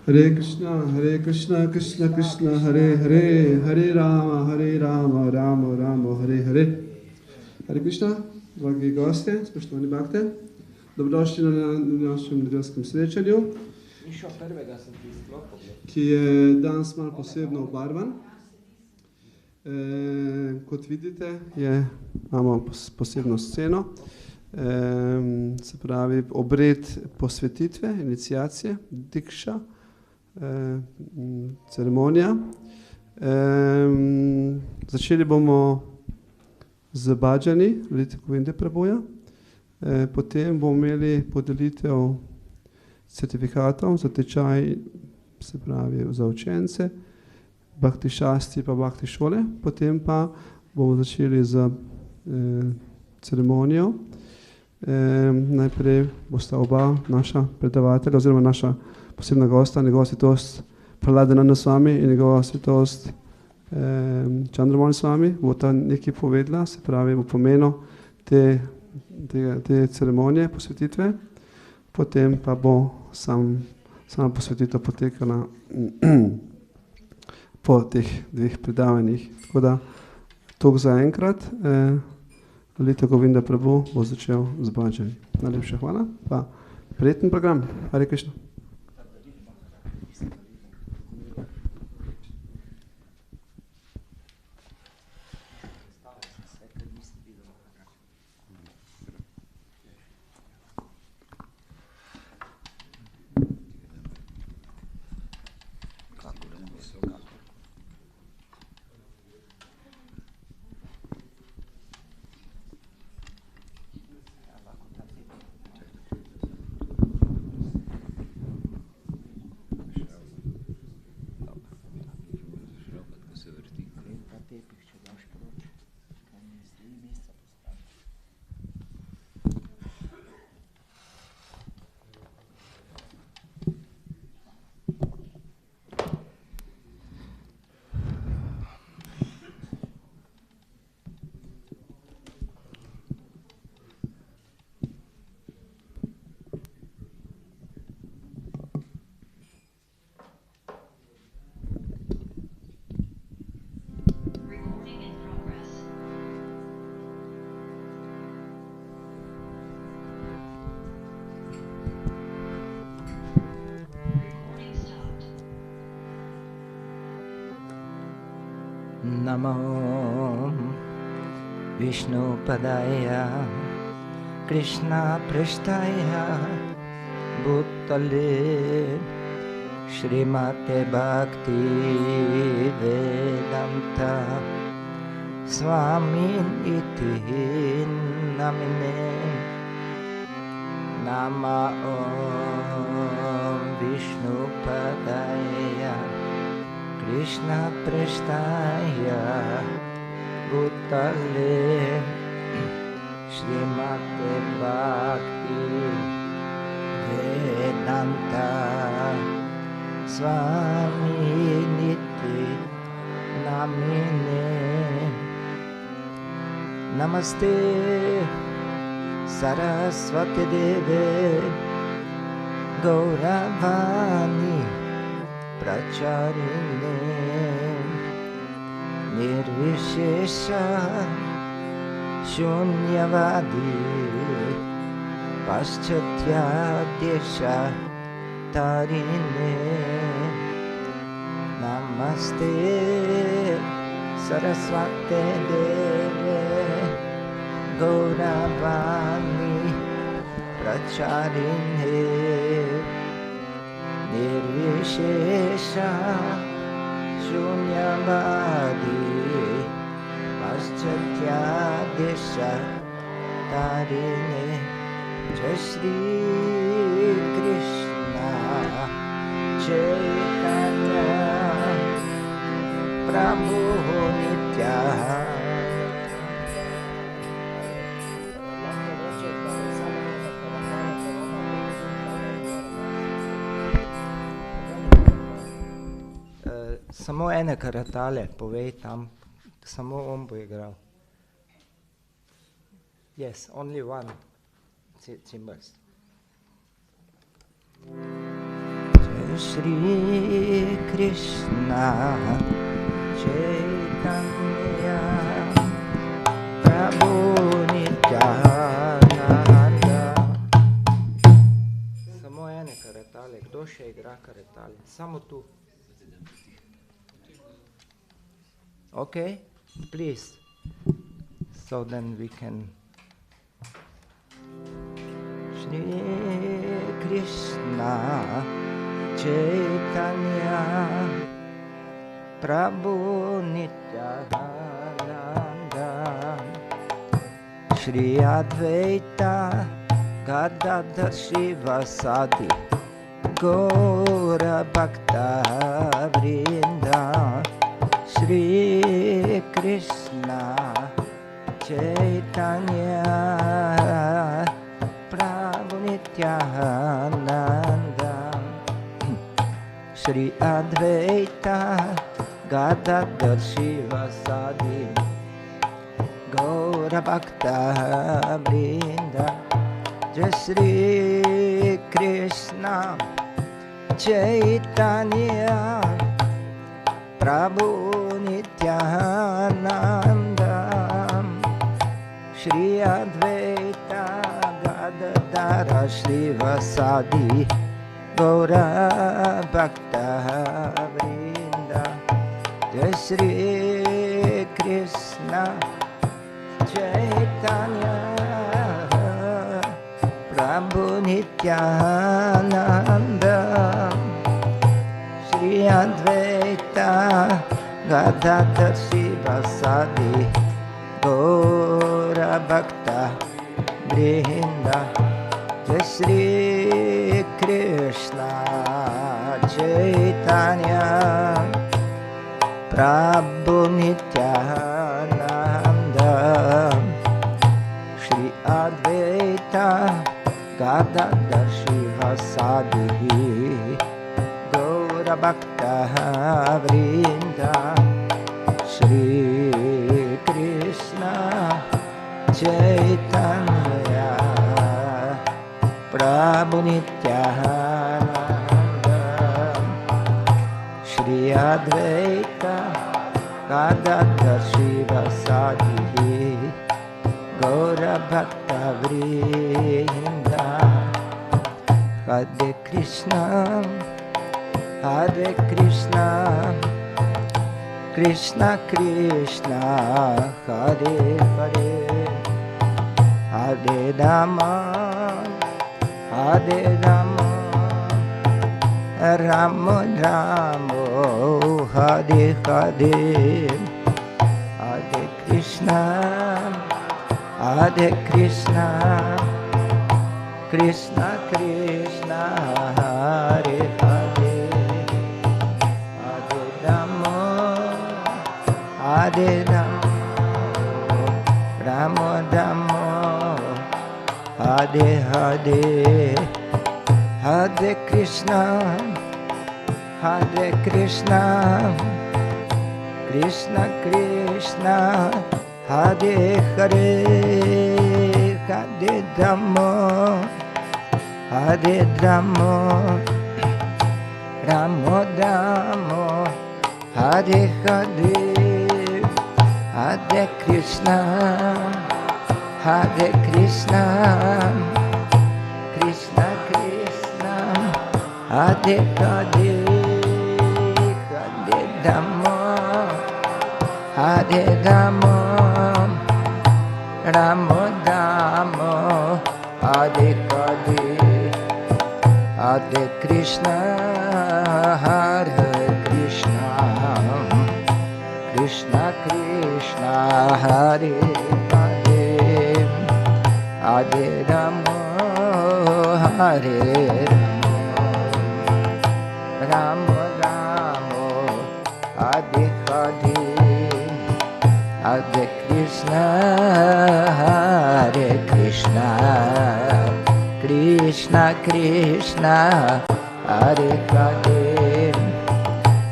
Hare Krišna, Hare Krišna, Krišna Krišna, Hare Hare, Hare Rama, Rama Rama, Hare Hare. Hare Krišna, dragi gostje, spoštovani bhakte, dobrodošli na našem nedeljskem srečanju, ki je danes malo posebno obarvan. Kot vidite, imamo posebno sceno, se pravi obred posvetitve, iniciacije, dikša, ceremonija. Začeli bomo z bhajani, Lite Govinde preboja. Potem bomo imeli podelitev certifikatov za tečaj, se pravi za učence, bhakti šasti pa bhakti šole. Potem pa bomo začeli z ceremonijo. Najprej bosta oba naša predavatelja oziroma naša posebna gosta, njegova svetost Prahladananda Swami in njegova svetost Chandramani Swami, bosta nekaj povedala, se pravi v pomenu te ceremonije, posvetitve. Potem pa bo sama posvetitev potekala po teh dveh predavanjih. Tako da toliko za enkrat. Lite Govinda Prabhu bo začel z bhajani. Najlepša hvala. Pa prijeten program. Hare Krišna. Namo Vishnu Padaya Krishna Prishtaya Bhutale Srimate Bhakti Vedanta Swami Iti Namine Nama Om Vishnu Padaya Krishna Prishtaya Bhutale Srimate Bhakti Vedanta Swami Niti Namine Namaste Saraswati Deve Gauravani Pracharine Nirvishesha Shunyavadi Paschatya Desha Tarine Namaste Saraswate Deve Gauravani Pracharine Nirvishesha Shunyavadi Paschatya Desha Tarine Jai Shri Krishna Chaitanya Prabhu Nitya Samo ene karatale, povej tam, samo on bo igral. Yes, only one cymbals. Jai Shri Krishna Chaitanya Prabhu Nityananda. Samo ene karatale, kdo še igra karatale? Samo tu. Okay, please. So then we can. Shri Krishna Chaitanya Prabhu Nityananda Shri Advaita Gadadhar Shivasadi Gaura Bhakta Vrinda Shri Krishna Chaitanya Prabhu Nityananda Shri Advaita Gadadhar Shivasadi Gaura Bhakta Vrinda Jai Shri Krishna Chaitanya Prabhu Nityananda Shri Advaita Gadadhara Shivasadi Gaura Bhakta Vrinda Jai Shri Krishna Chaitanya Prabhu Nityananda Shri Advaita Gadadhar Shivasadi Gaura Bhakta Vrinda Jai Shri Krishna Chaitanya Prabhu Nityananda Shri Advaita Gadadhar Shivasadi Gaura Bhakta Vrinda Shri Krishna Chaitanya Prabhu Nityananda Shri Advaita Gadadhar Shivasadi Gaura Bhakta Vrinda Hare Krishna Hare Krishna Krishna Krishna Hare Hare Hare Rama Hare Rama Rama Rama Hare Hare Hare Krishna Hare Krishna Krishna Krishna Hare Hare Hare Rama Hare Rama Rama Rama Hare Hare Hare Krishna Hare Krishna Krishna Krishna Hare Hare Hare Rama Hare Rama Rama Rama Hare Hare Hare Krishna Hare Krishna Krishna Krishna Hare Hare Hare Rama Hare Rama Rama Rama Hare Hare Hare Krishna Hare Krishna Krishna Krishna Hare Hare Hare Rama Hare Rama Rama Hare Hare Hare Krishna Hare Krishna Krishna Krishna Hare Hare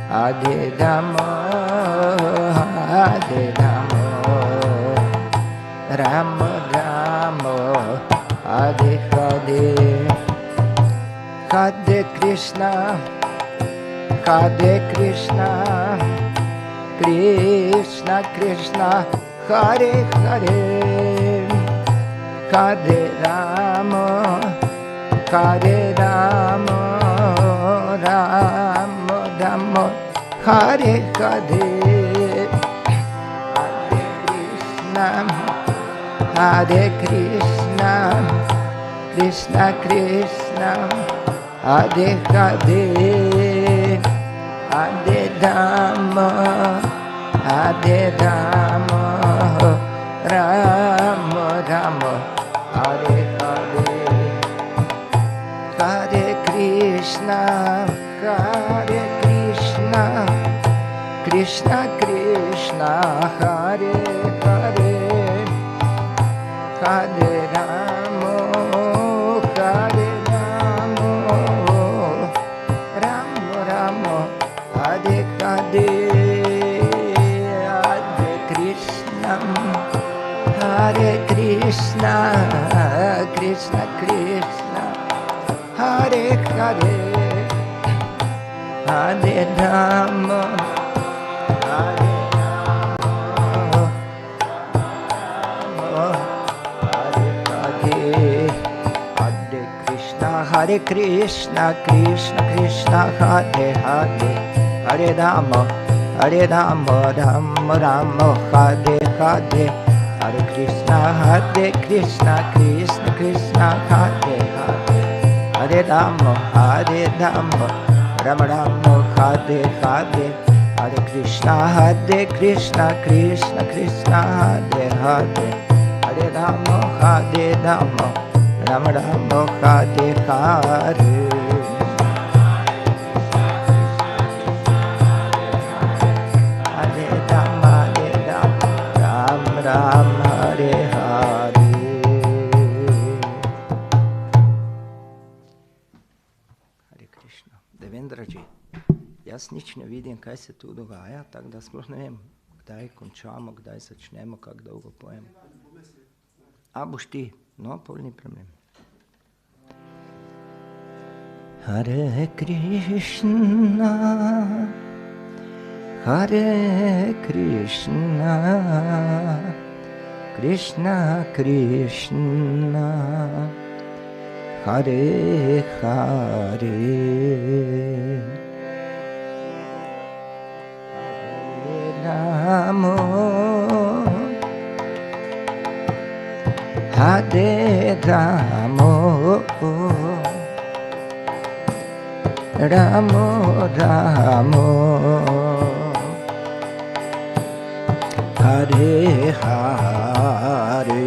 Hare Rama Hare Rama Rama Rama Hare Hare Hare Krishna Hare Krishna Krishna Krishna Hare Hare Hare Rama Hare Rama Rama Rama Hare Hare Hare Krishna Krishna Krishna Hare Hare, Hare Rama, Hare Rama, Rama Rama, Hare Hare, Hare Krishna, Hare Krishna, Krishna Krishna, Hare Hare, Hare Rama, Hare Rama, Rama Rama, Hare Hare, Hare Krishna, Hare Krishna, Krishna Krishna, Hare Hare, Hare Rama, Hare Rama, Hare Hare, Hare Krishna, Hare Krishna, Krishna Krishna, Hare Hare, Hare Rama, Hare Rama, Rama Rama, Hare Hare, Hare Krishna, Krishna Krishna, Hare Hare, Hare Rama, Rama Rama, Hare Hare, Hare Krishna, Krishna Krishna, Hare Hare, Hare Rama, Rama Rama, Hare Hare. Ram Hare Hare. Hare Krishna. Devendraji, jaz nič ne vidim, kaj se tu dogaja, tako da sploh ne vem, kdaj končamo, kdaj začnemo, kako dolgo pojem. A boš ti? No, pol ni problem. Hare Krishna, Hare Krishna, Krishna Krishna, Hare Hare, Rama, Hare Rama, Rama Rama, Hare Hare,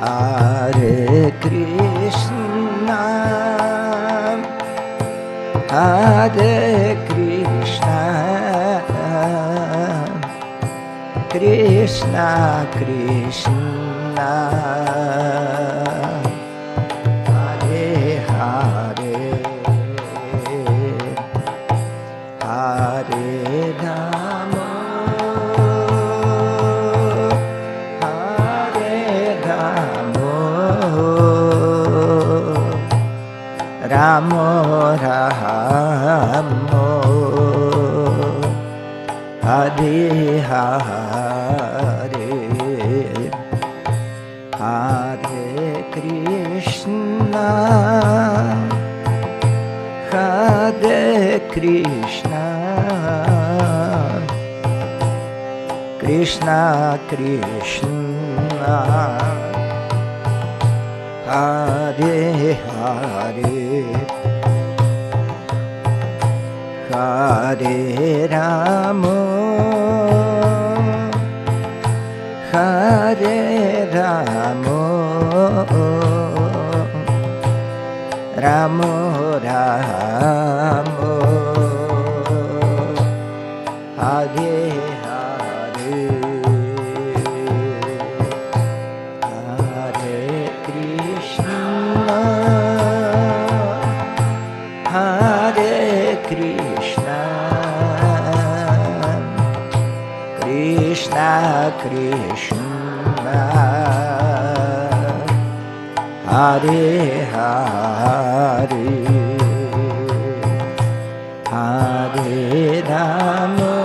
Hare Krishna, Hare Krishna, Krishna Krishna, Hare Hare, Hare Rama, Hare Rama, Rama Rama, Hare Hare, Hare Krishna, Hare Krishna, Krishna Krishna, Hare Hare, Hare Rama, Hare Rama, Rama Rama, Hare Hare, Hare Krishna, Hare Krishna, Krishna Krishna, Hare Hare, Hare Rama,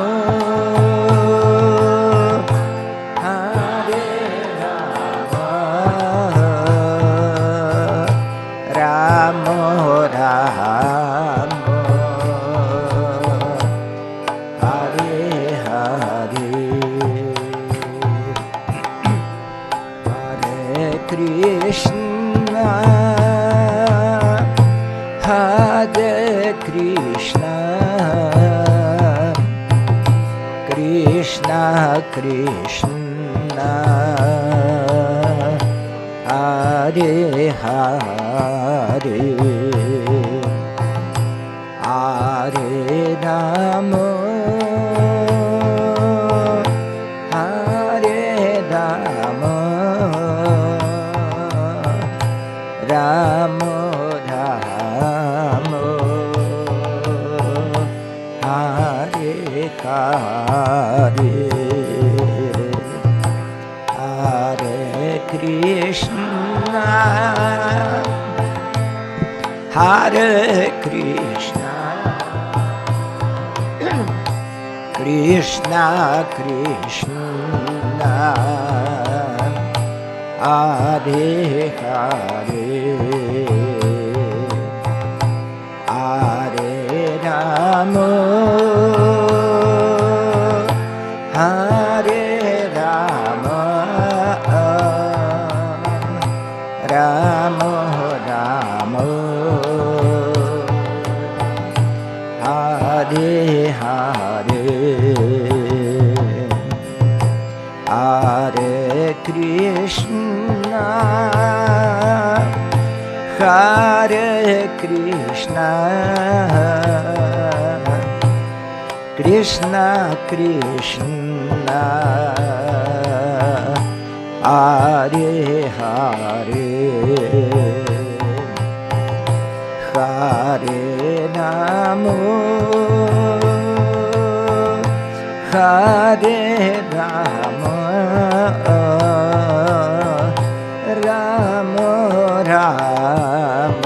Hare Rama, Rama Rama, Hare Hare, Hare Krishna, Krishna, Krishna Krishna, Hare Hare, Hare Rama, Hare Rama, Rama Rama, Hare Hare, Hare Krishna, Hare Krishna, Krishna Krishna, Hare Hare, Hare Rama, Hare Rama, Rama Rama, Hare Hare, Hare Krishna, Hare Krishna, Krishna Krishna, Hare Hare, Hare Rama, Hare Rama, Rama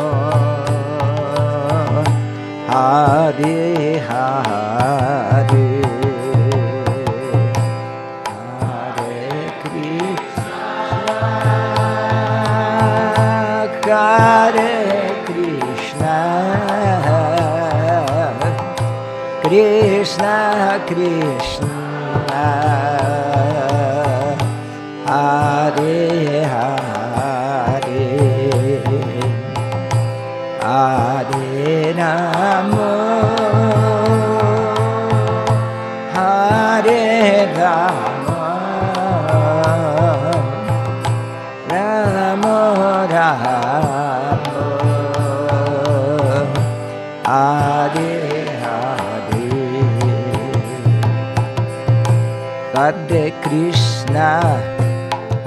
Rama, Hare Hare,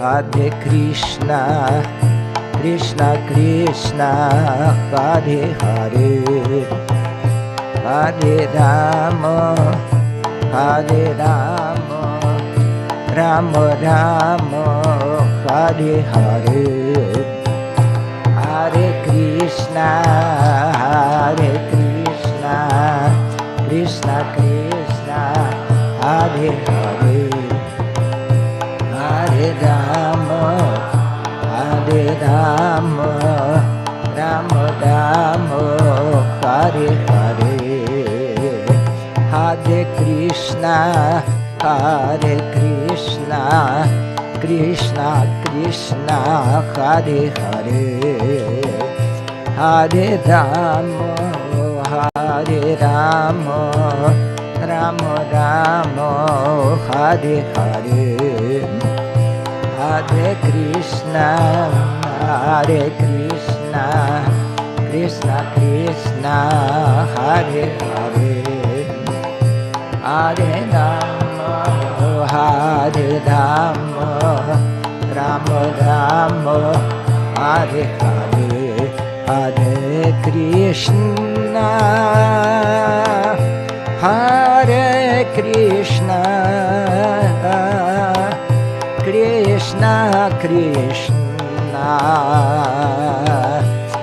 Hare Krishna, Krishna Krishna, Hare Hare, Hare Rama, Hare Rama, Rama Rama, Hare Hare, Hare Krishna, Hare Krishna, Krishna Krishna, Hare Hare, Hare Rama, Hare Rama, Rama Rama, Hare Hare, Hare Krishna, Hare Krishna, Krishna Krishna, Hare Hare, Hare Rama, Hare Rama, Rama Rama, Hare Hare, Hare Krishna, Hare Krishna, Krishna Krishna, Hare Hare, Hare Rama, Hare Rama, Rama Rama, Hare Hare, Hare Krishna, Hare Krishna, Krishna Krishna, Hare Hare, Hare Rama, Hare Rama, Rama Rama, Hare Hare, Hare Krishna, Hare Krishna, Krishna Krishna,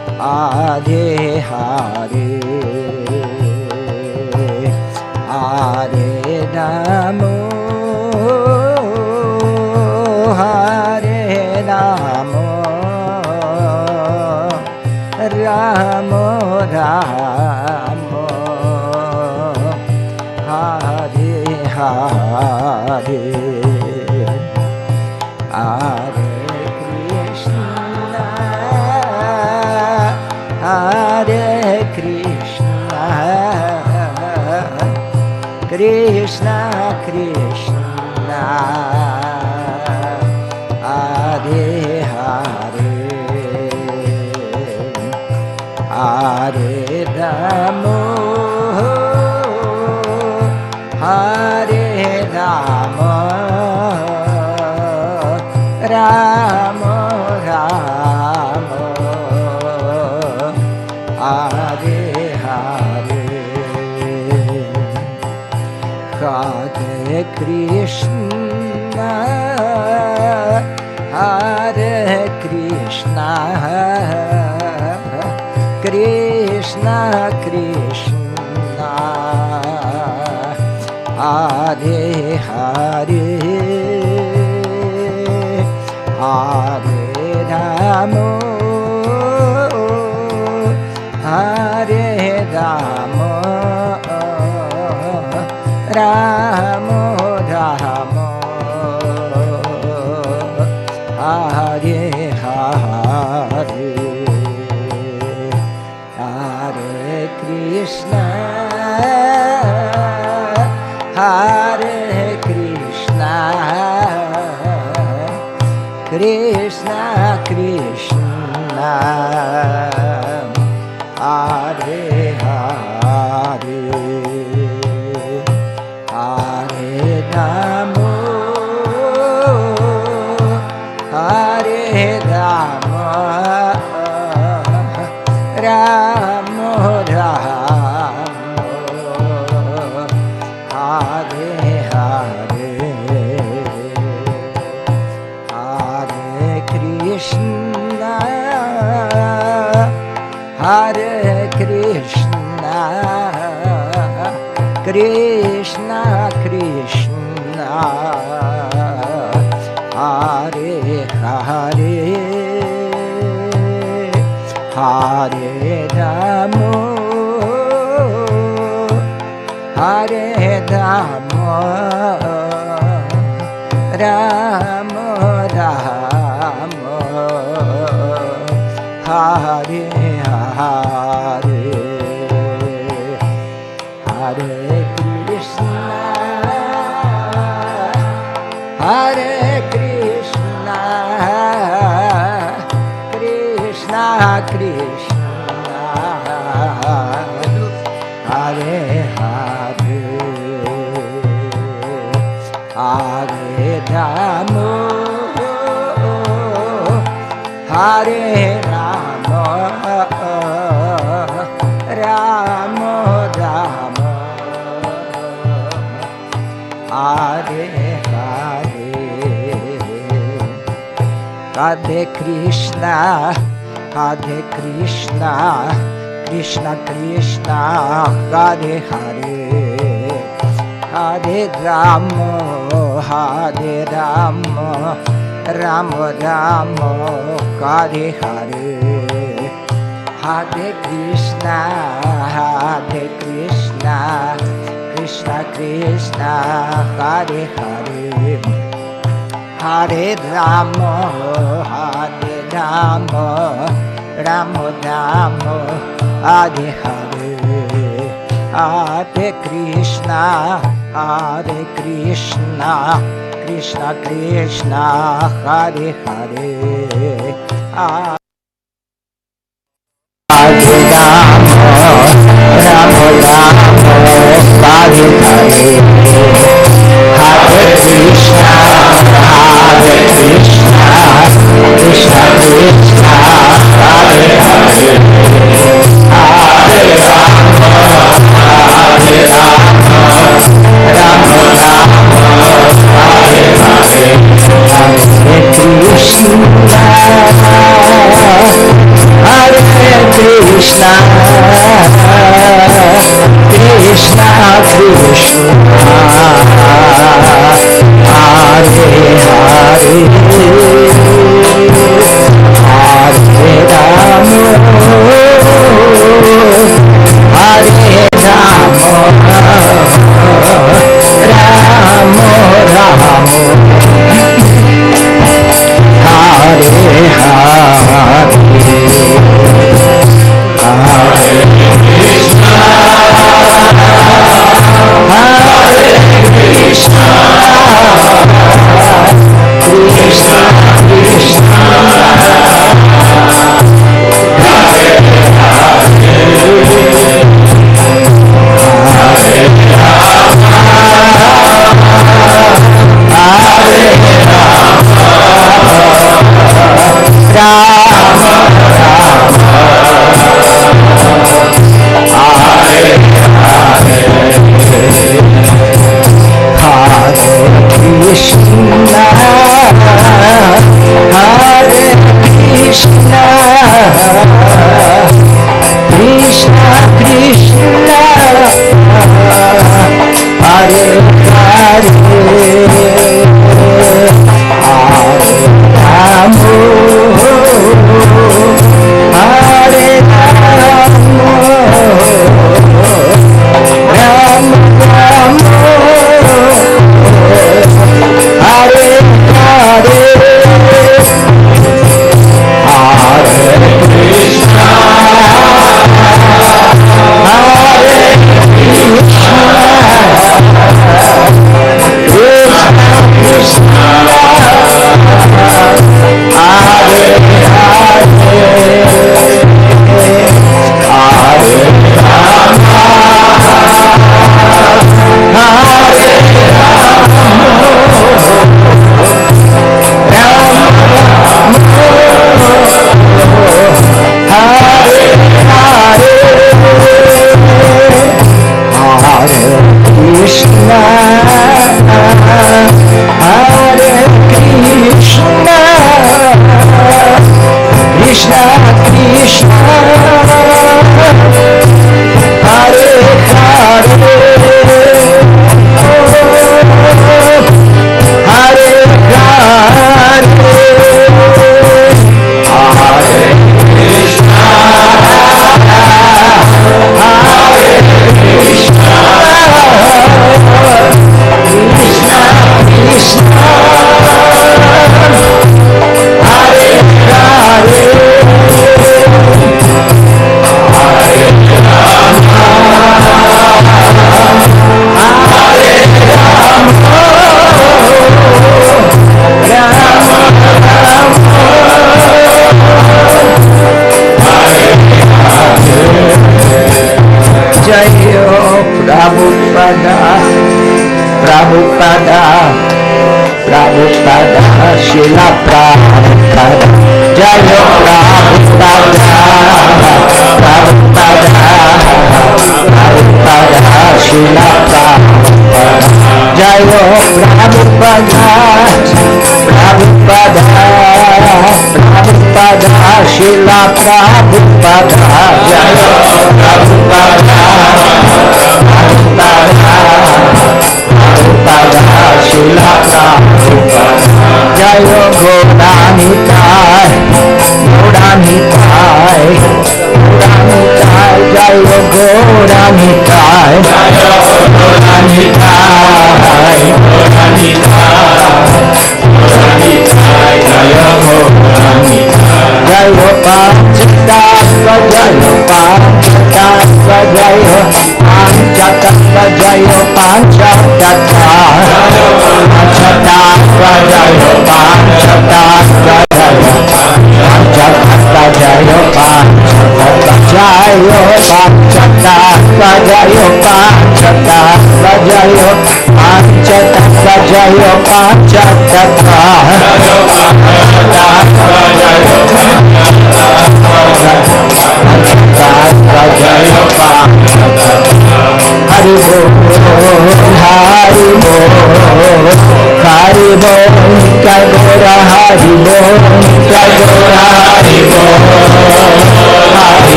Hare Hare, Hare Rama, Hare Rama, Rama Rama, Hare Hare, Hare Krishna, Hare Krishna, Krishna Krishna Hare Hare Hare Rama Hare Rama Rama Rama Hare Hare Hare Krishna Hare Krishna Krishna Krishna Hare Hare Hare Rama Hare Rama Rama Rama Hare Hare Hare Krishna Hare Krishna Krishna Krishna Hare Hare Hare Rama Hare Rama Rama Rama Hare Hare Hare Krishna Hare Krishna Krishna Krishna Hare Hare Hare Rama Hare Rama Rama Rama Hare Hare Hare Krishna Hare Krishna Krishna Krishna Hare Hare Hare Rama Hare Rama Rama Rama Hare Hare Hare Krishna Hare Krishna Krishna Krishna Hare Hare Hare Rama Hare Rama Rama Rama Hare Hare Hare Krishna Krishna Krishna Hare Hare Hare Rama Rama Rama Hare Hare Hare Krishna Krishna Krishna Hare Hare Hare Rama Rama Rama Hare Hare Hare Krishna Krishna Krishna Hare Hare Hare Rama Rama Rama Hare Hare Hare Krishna Hare Krishna Krishna Krishna Hare Hare Hare Rama Hare Rama Rama Rama Hare Hare Hare Krishna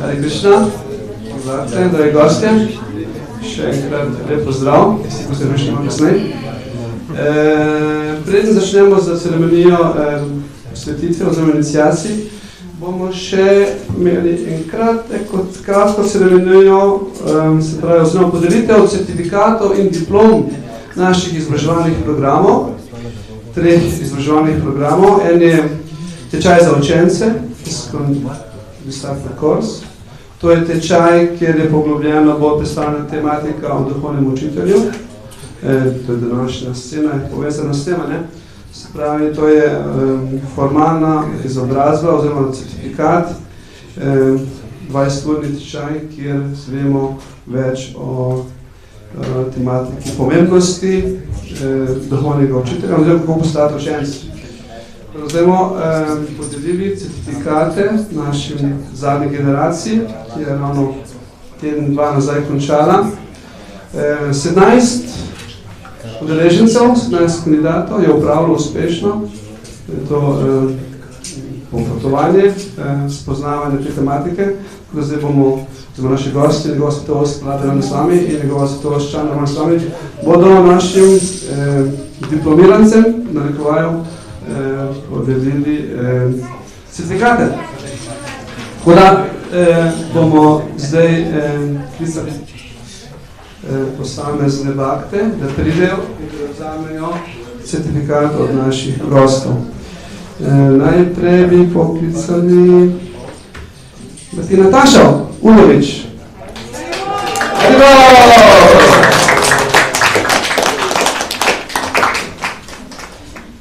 Hare Krishna, drodzy goście. Še enkrat lep pozdrav, vsi ko se vršimo kasnej. Preden začnemo za ceremonijo svetitve oziroma iniciacij, bomo še imeli kratko ceremonijo, se pravi osnovno podelitev certifikatov in diplom naših izobraževalnih programov, 3 izobraževalnih programov. En je tečaj za učence, ISKCON Ljubljana. To je tečaj, kjer je poglobljeno bolj predstavljena tematika o duhovnem učitelju. To je današnja scena, povezana s tema, ne? Se pravi, to je formalna izobrazba oziroma certifikat, 20-urni tečaj, kjer zvemo več o tematiki pomembnosti duhovnega učitelja, oziroma kako postati učenec. Zdaj bomo podelili certifikate našim zadnji generaciji, ki je ravno teden, 2 nazaj končala. 17 udeležencev, 17 kandidatov je upravilo uspešno to popotovanje, spoznavanje te tematike. Zdaj bomo naši gosti, njegova svetovost Vlada s vami in njegova svetovost Čana s vami, bodo našim diplomirancem, narekovaju, podelili certifikate. Tako da bomo zdaj klicali posamezne bakte, da pridejo in da vzamejo certifikat od naših gostov. Najprej bi poklicali Nataša Ulovič.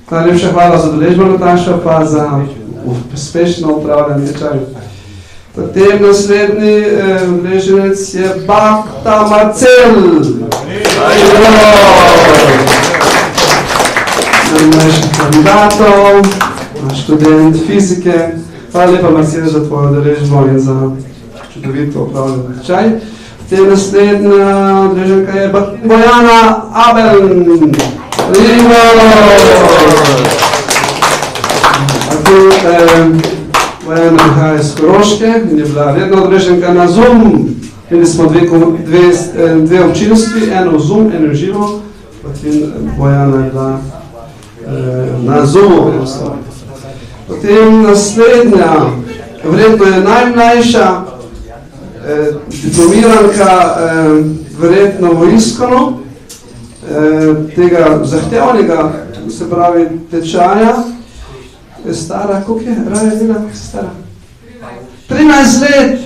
Najlepša hvala za udeležbo, Nataša, pa za uspešno upravljanje tečaja. Potem naslednji udeleženec je Bhakta Marcel. Naših kandidatov, naš študent fizike. Hvala lepa, Marcel, za tvojo udeležbo in za čudovito upravljanje tečaj. Potem naslednja udeleženka je Bojana Abel. Bojana prihaja iz Koroške in je bila redna udeleženka na Zoom. Imeli smo dve občinstvi, eno v Zoom, eno v živo. Potem Bojana je bila na Zoomu. Potem naslednja, verjetno je najmlajša diplomiranka, verjetno v ISKCONu, tega zahtevnega, se pravi, tečaja. Je stara, koliko je? Raja Lila, koliko je stara? 13 let!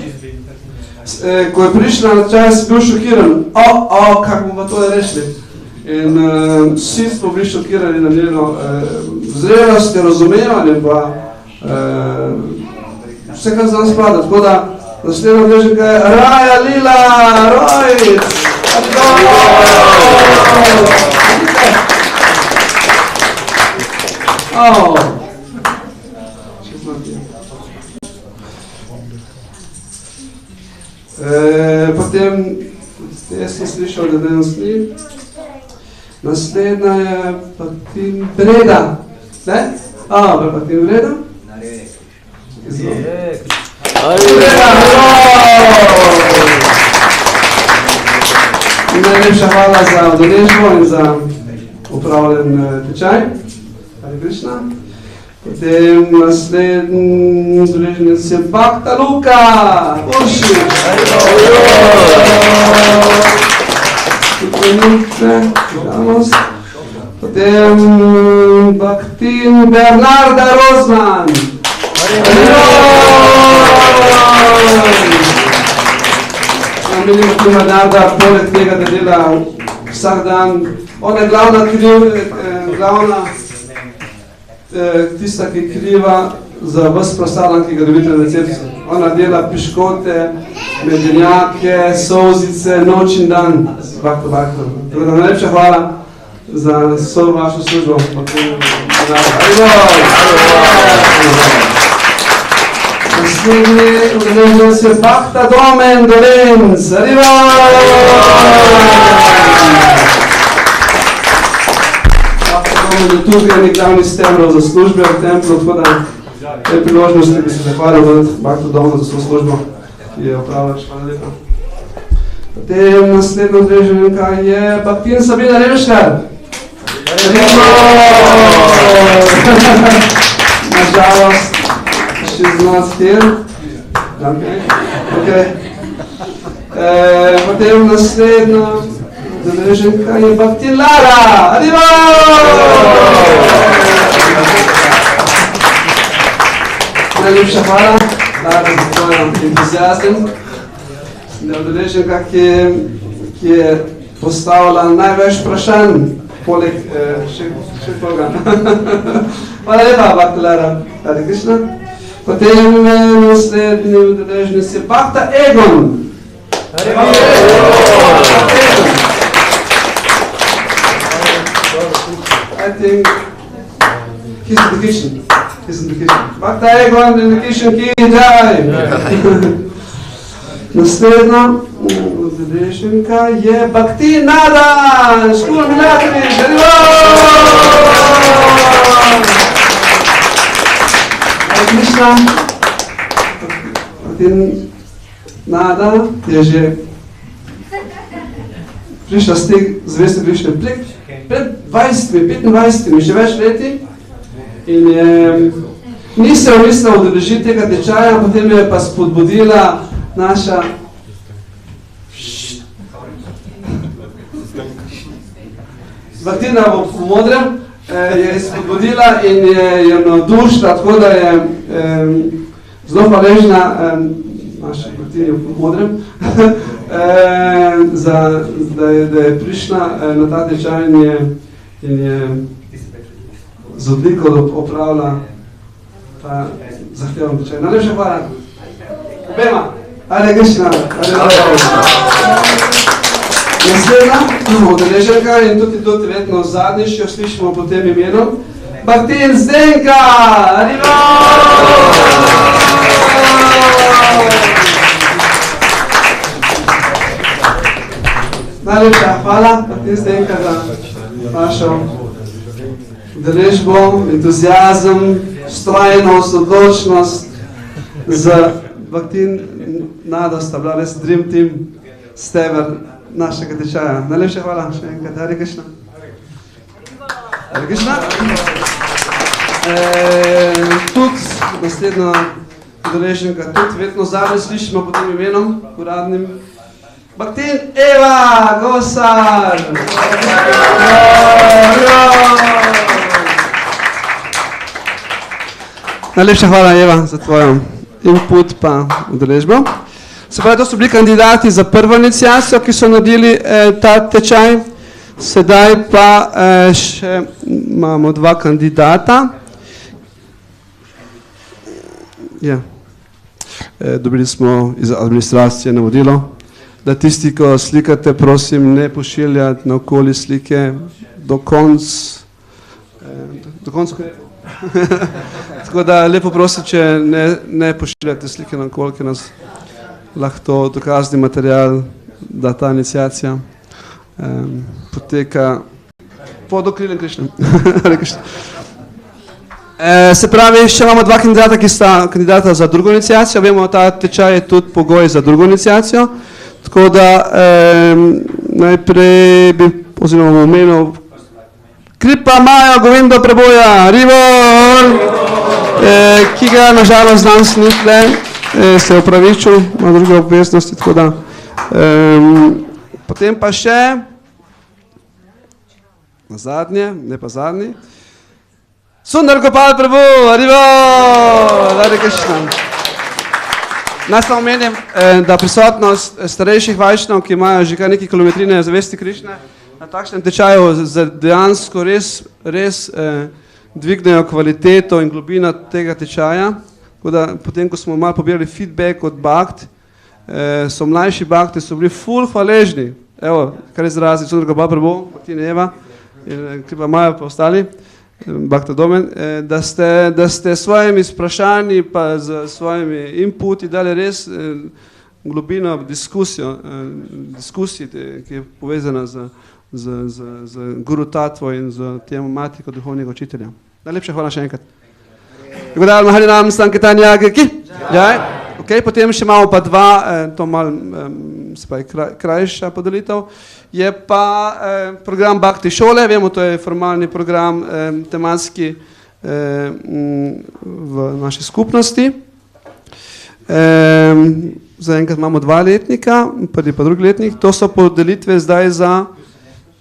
Ko je prišla na tečaj, si bil šokiran. Kako bomo to rešili? In vsi smo bili šokirani na njeno zrelost, razumevanje pa vse, kar za nas pada. Tako da naslednja udeleženka je Raja Lila, Rojc! Potem, jaz sem slišal, da danes ni. Naslednja je Patin Breda. Ne? Patin Breda? Najlepša hvala za udeležbo in za upravljen tečaj. Hare-krishna. Potem naslednji udeleženec je Bhakta Luka. Urši. Potem Bhaktin Bernarda Rozman. Imeli Bhaktin Bernarda, poleg tega, da dela vsak dan. Ona je glavna tista, ki je kriva za vas prostalan, ki ga dobite na recepciju. Ona dela piškote, medenjake, solzice, noč in dan. Tako da najlepša hvala za vso vašo službo. Naslednji udeleženec je Bhakta Domen Dolenc. Tukaj je glavni stebrov za službe v templu, tako da te priložnosti bi se zahvalil Bhakta Domenu za svojo službo, ki je opravila. Hvala lepa. Potem naslednja udeleženka je Bhaktin Sabina Remškar. Nažalost, she's not here. Okay. Potem naslednja udeleženka je Bhaktin Lara. Adivo! Najlepša hvala, Lara, za tvoj entuzijazem. Da je udeleženka, ki je postavila največ vprašanj, poleg še koga. Hvala lepa, Bhakti Lara, hare-krishna. Potem naslednji udeleženec je Bhakta Egon. I think he's in the kitchen. Bhakta Egon in the kitchen, ki jaj! Naslednja udeleženka je Bhakti Nada! Škola Milatri! Hare Krišna! Bhakti Nada je že prišla z teh zveste Krišne pred 20-25, že več leti in ni se umislila udeležiti tega tečaja, potem je pa spodbudila naša Bhaktina v modrem, je spodbudila in je navdušila, tako da je zelo hvaležna naša Bhaktini v modrem, da je prišla na ta tečaj in je z odliko opravila ta zahteven tečaj. Najlepša hvala. Obema. Hare-krishna. Naslednja udeleženka in tudi verjetno zadnjič jo slišimo pod tem imenom. Bhaktin Zdenka! Haribo! Najlepša hvala, Bhaktin Zdenka, za vašo udeležbo, entuzijazem, vztrajnost, odločnost. Z Bhaktin Nado sta bila res dream team, steber našega tečaja. Najlepša hvala, še enkrat, Hare Krišna. Hare Krišna. Tudi naslednja udeleženka, tudi vedno zadnje slišimo pod tem imenom, uradnim. Bhaktin Eva Gosar. Najlepša hvala, Eva, za tvojo input pa udeležbo. Se pravi, to so bili kandidati za prvo iniciacijo, ki so naredili ta tečaj. Sedaj pa še imamo dva kandidata. Ja. Dobili smo iz administracije navodilo, da tisti, ko slikate, prosim, ne pošiljati naokoli slike do konca. Tako da lepo prosim, če ne pošiljate slike naokoli, ker nas lahko dokazni material, da ta iniciacija poteka pod okriljem Krišne. Se pravi, še imamo dva kandidata, ki sta kandidata za drugo iniciacijo. Vemo, ta tečaj je tudi pogoj za drugo iniciacijo. Tako da najprej bi oziroma omenil Kripa Majo Govindo Preboja, Rivol, ki ga nažalost danes ni tle, se opravičil, ima druge obveznosti, tako da. Potem pa še na zadnje, ne pa zadnji, Sundar Gopal Prabhu, Rivol, Hare Krišna. Naj samo omenim, da prisotnost starejših vajšnjev, ki imajo že kar nekaj kilometrine zavesti Krišne, na takšnem tečaju dejansko res dvignejo kvaliteto in globino tega tečaja. Tako da potem, ko smo malo pobirali feedback od Bhakt, so mlajši Bhakti so bili ful hvaležni. Evo, kar izrazi Sundar Gopal Prabhu, Bhaktin Eva, Kripa Maja pa ostali, Bhakta Domen, da ste svojimi vprašanji pa z svojimi inputi dali res globino diskusiji, ki je povezana z guru tatvo in z tematiko duhovnega učitelja. Najlepša hvala še enkrat. Hare-rama, hare-rama, sankirtan, jage, ki? Jaj. Okay, potem še imamo pa dva, to malo krajša podelitev, je pa program Bhakti šole, vemo, to je formalni program tematski v naši skupnosti. Zaenkrat imamo 2 letnika, prvi pa drugi letnik, to so podelitve zdaj za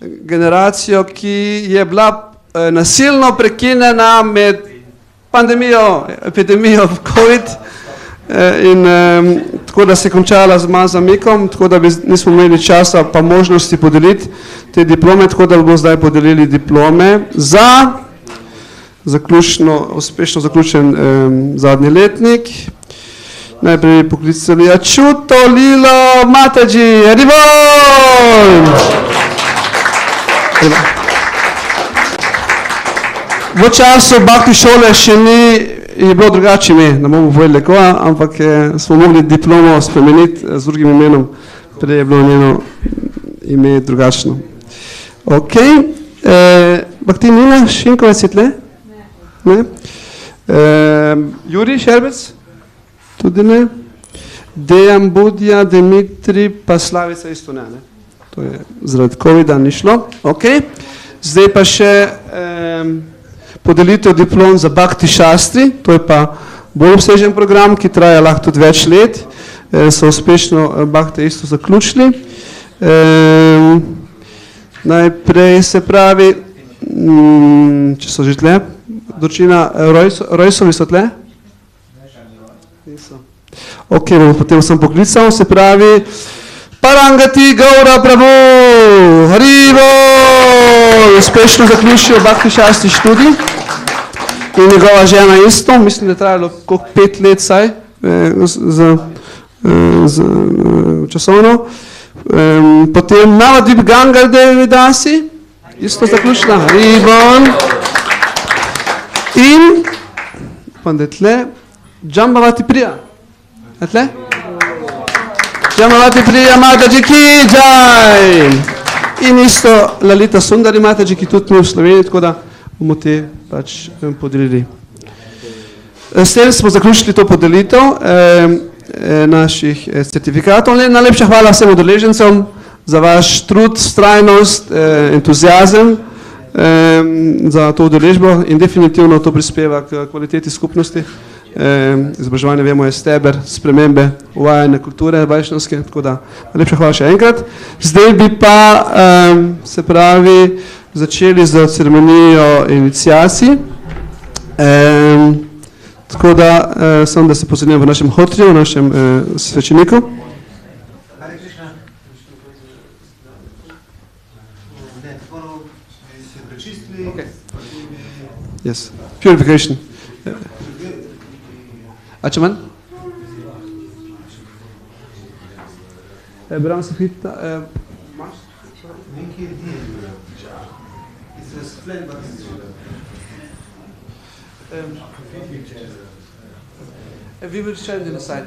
generacijo, ki je bila nasilno prekinjena med pandemijo, epidemijo COVID, in tako da se je končala z manj zamikom, tako da nismo imeli časa pa možnosti podeliti te diplome, tako da bomo zdaj podelili diplome za uspešno zaključen zadnji letnik. Najprej poklicali Ačuto, Lilo, Mataji, Haribol! V času Bhakti šole še je bilo drugače ime, ne bomo povedali kako, ampak smo mogli diplomo spremeniti z drugim imenom, prej je bilo njeno ime drugačno. Ok, Bhakti Nina Šinkovec je tle? Ne. Juri Šerbec? Tudi ne. Dejan Budja, Dimitri, pa Slavica isto ne. To je zaradi COVID-a ni šlo. Ok, zdaj pa še podelitev diplom za Bhakti šastri, to je pa bolj obsežen program, ki traja lahko tudi več let, so uspešno Bhakti isto zaključili. Najprej se pravi, če so že tle, Dorčina, Rojsovi so tle? Niso. Ok, bomo potem sem poklical, se pravi, Parangati Gaura Prabhu, Haribo, uspešno zaključil Bhakti šastri študij in njegova žena isto, mislim, da je trajalo 5 let saj časovno. Potem Navadip Gangar Devidasi, isto zaključila, Haribon. In pa da je tle Džambavati Prija. Je tle? Džambavati Prija Mataji ki jai! In isto Lalita Sundari Mataji, ki tudi ni v Sloveniji, tako da bomo te pač podelili. S tem smo zaključili to podelitev naših certifikatov. Najlepša hvala vsem udeležencem za vaš trud, vztrajnost, entuzijazem za to udeležbo in definitivno to prispeva k kvaliteti skupnosti. Izobraževanje, vemo, je steber spremembe uvajanja kulture vajšnavske, tako da najlepša hvala še enkrat. Zdaj bi pa se pravi začeli z ceremonijo iniciacij. Tako da samo da se pozornim v našem hotriju, v našem svečeniku. Hare-krishna. Okay. Yes, purification. Achaman? Brahma Safita. We will change in the side.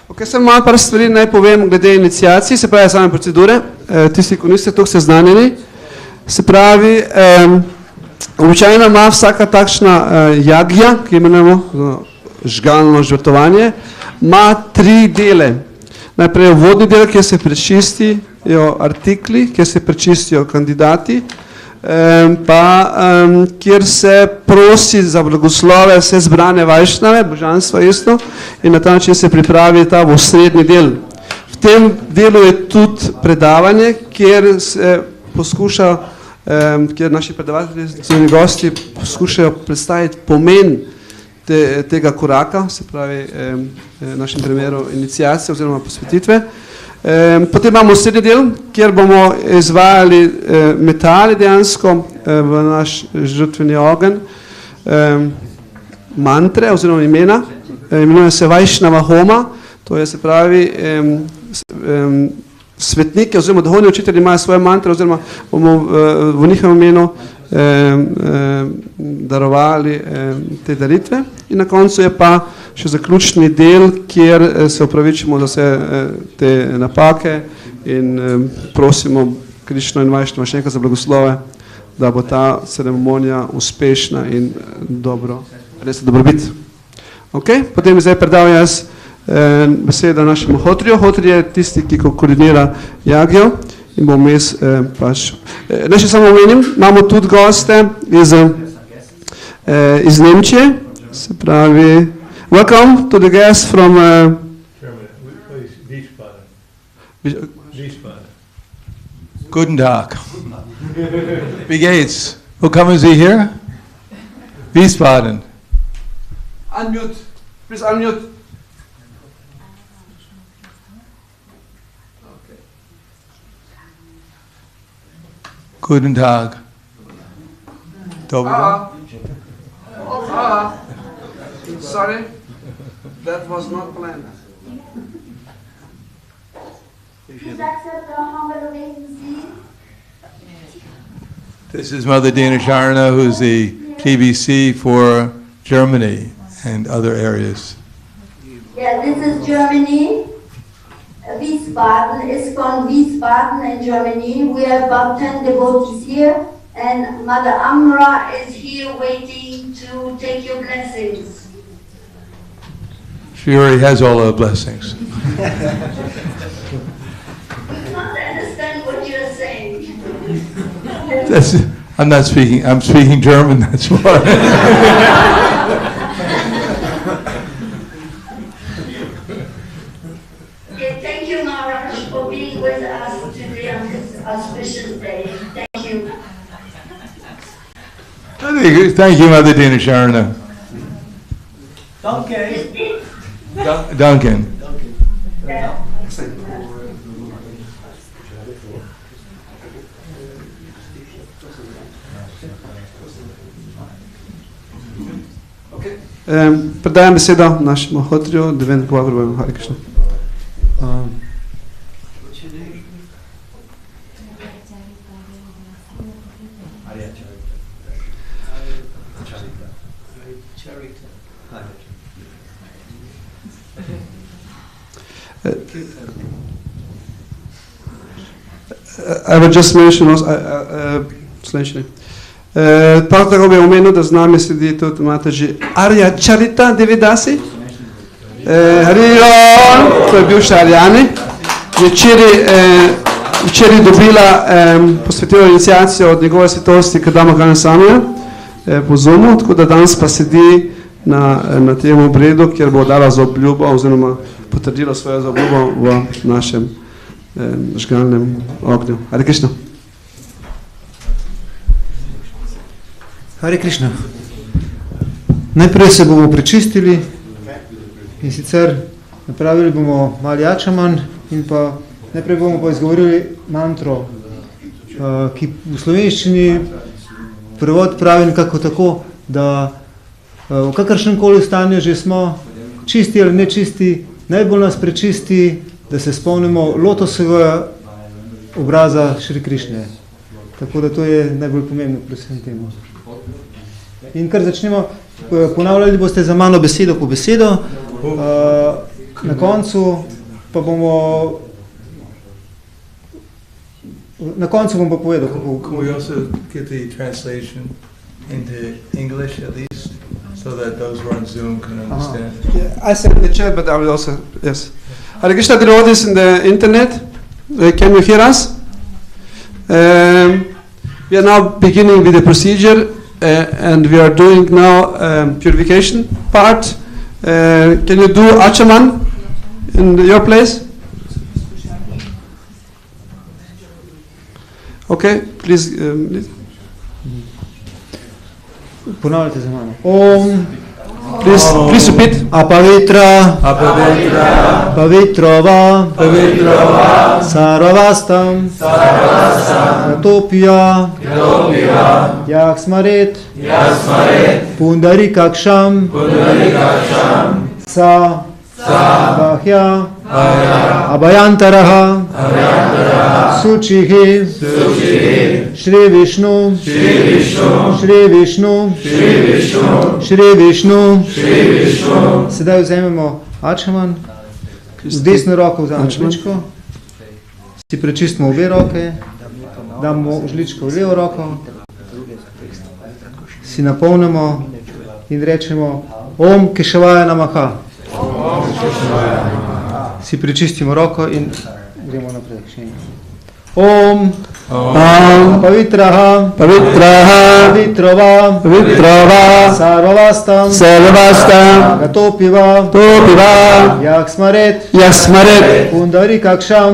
Ok, samo malo par stvari naj povem glede iniciacij, se pravi same procedure, tisti, ko niste toliko seznanjeni. Se pravi, običajno ima vsaka takšna jagja, ki imenujemo žgalno žrtvovanje, ima 3 dele. Najprej uvodni del, kjer se prečistijo artikli, kjer se prečistijo kandidati, pa kjer se prosi za blagoslove vse zbrane vajšnave, božanstva isto, in na ta način se pripravi ta osrednji del. V tem delu je tudi predavanje, kjer se poskuša, kjer naši predavatelji, gosti poskušajo predstaviti pomen tega koraka, se pravi v našem primeru iniciacije oziroma posvetitve. Potem imamo srednji del, kjer bomo izvajali metali dejansko v naš žrtveni ogenj mantre oziroma imena. Imenuje se Vajšnava Homa, to je se pravi svetniki oziroma duhovni učitelji imajo svoje mantre oziroma bomo v njihovem imenu darovali te daritve. In na koncu je pa še zaključni del, kjer se opravičimo za vse te napake in prosimo Krišno in Vajšnava še enkrat za blagoslove da bo ta ceremonija uspešna in dobro, res dobrobit. Okay? Potem zdaj predal jaz besedo našemu Hotriju. Hotri je tisti, ki koordinira jagjo in bo vmes pač. Naj še samo omenim, imamo tudi goste iz Nemčije, se pravi, welcome to the guests from Guten Tag. Wie geht's? Wo kommen Sie her? Wiesbaden. Unmute. Please unmute. Okay. Guten Tag. Dobro. Sorry, that was not planned. This is Mother Dina Sharna, who's the TBC for Germany and other areas. Yeah, this is Germany, Wiesbaden, ISKCON Wiesbaden in Germany. We have about 10 devotees here, and Mother Amra is here waiting to take your blessings. She already has all the blessings. I can't understand what you're saying. I'm not speaking, I'm speaking German, that's why. Okay, thank you, Maharaj, for being with us today on this auspicious day. Thank you. Thank you, Mother Dina Sharna. Duncan. Predajam besedo našemu Hotriju, da vem, kako govorimo Hare Krišna. I would just mention also, prav tako bi omenil, da z nami sedi tudi Mataji Arya Charita Devidasi. Hare-rama, to je bivša Aryani. Je včeraj dobila posvetilo iniciacijo od njegove svetosti Kadama Gana Samija po Zoomu, tako da danes pa sedi na tem obredu, kjer bo dala zaobljubo oziroma potrdila svojo zaobljubo v našem žgalnem ognju. Hare Krišna. Hare Krišna. Najprej se bomo prečistili in sicer napravili bomo mali ačaman in pa najprej bomo pa izgovorili mantro, ki v slovenščini prevod pravi nekako tako, da v kakršnem koli stanju že smo, čisti ali nečisti, najbolj nas prečisti, da se spomnimo lotosovega obraza Hare Krišne. Tako da to je najbolj pomembno pri vsem temu. In kar začnemo, ponavljali boste za mano besedo po besedo, na koncu pa bomo bom pa povedal, kako... Can we also get the translation into English at least, so that those who are on Zoom can understand? Yeah, I said in the chat, but I will also, yes. Hare Krishna devotees in the internet, can you hear us? We are now beginning with the procedure, and we are doing now purification part. Can you do Achaman in your place? Okay, please. Ponavljate za mano. Om. Please repeat. Apavitra. Pavitrova. Sarvastam. Atopya. Yak smaret. Pundarikaksham. Sa. Bahya. Abhayantaraha. Suchihi. Shri Vishnu. Sedaj vzamemo ačaman, z desno roko vzamemo žličko, si prečistimo obe roke, damo žličko v levo roko si napolnimo in rečemo Om Kešavaya Namaha. Si pričistimo roko in gremo naprej. Še enkrat. Om Pavitraha Pavitrova Sarvavastam Gatopiva Yaksmaret Pundarikaksham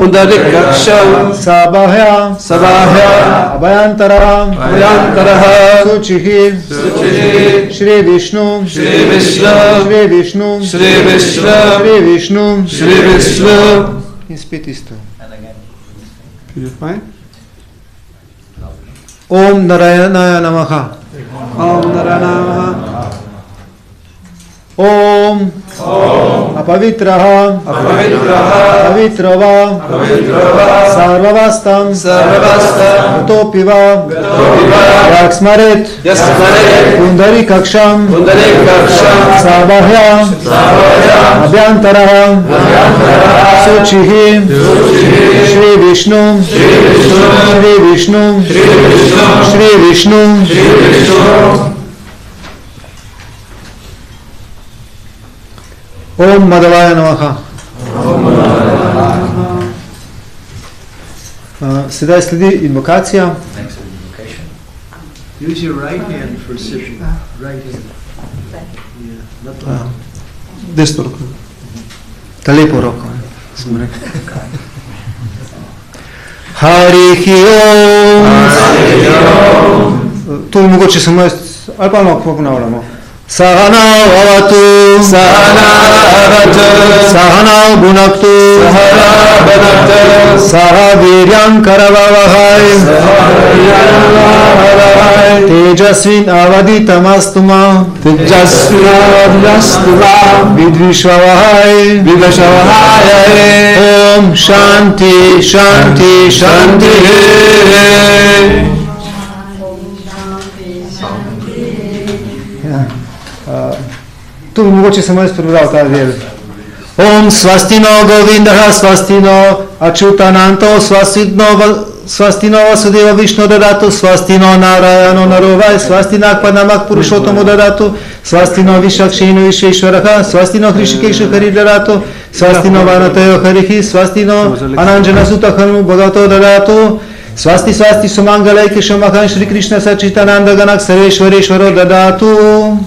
Sabahya Abhayantara Suchihi Shri Vishnu In spet isto. Purify. Om Narayanaya Namaha. Om Narayana Namaha. Om Apavitraha Pavitrova Sarvavastam Gatopiva Yaksmaret Pundarikaksham Sabahya Abhyantara Suchihi Shri Vishnu Om Madhavaya Namaha. Sedaj sledi invokacija. Use your right hand for sipping. Right hand. Desno roko. Ta lepo roko. Sem rekel. Harihi Om. To je mogoče samo jaz, ali pa malo ponavljamo. Sahana avatu Sahana bhunaktu Sahaviryam karavavahai Tejasvin avaditamastu Vidvishvavahai Om Shanti Shanti Shanti Tu bi mogoče samo jaz prebral ta del. Om Svastino Govindaha Svastino Achutananto Svastino Vasudeva Vishnu Dadatu Svastino Narayano Narovaj Svastinak Panamak Purushotomu Dadatu Svastino Vishakshinu Vishveshwaraha Svastino Hrishikeshu Hari Dadatu Svastino Vanatayo Harihi Svastino Ananjana Sutta Hanumu Bhagato Dadatu Svasti Svasti Sumangalai Kishamahan Shri Krishna Sachitananda Ganak Sareshwareshwaro Dadatu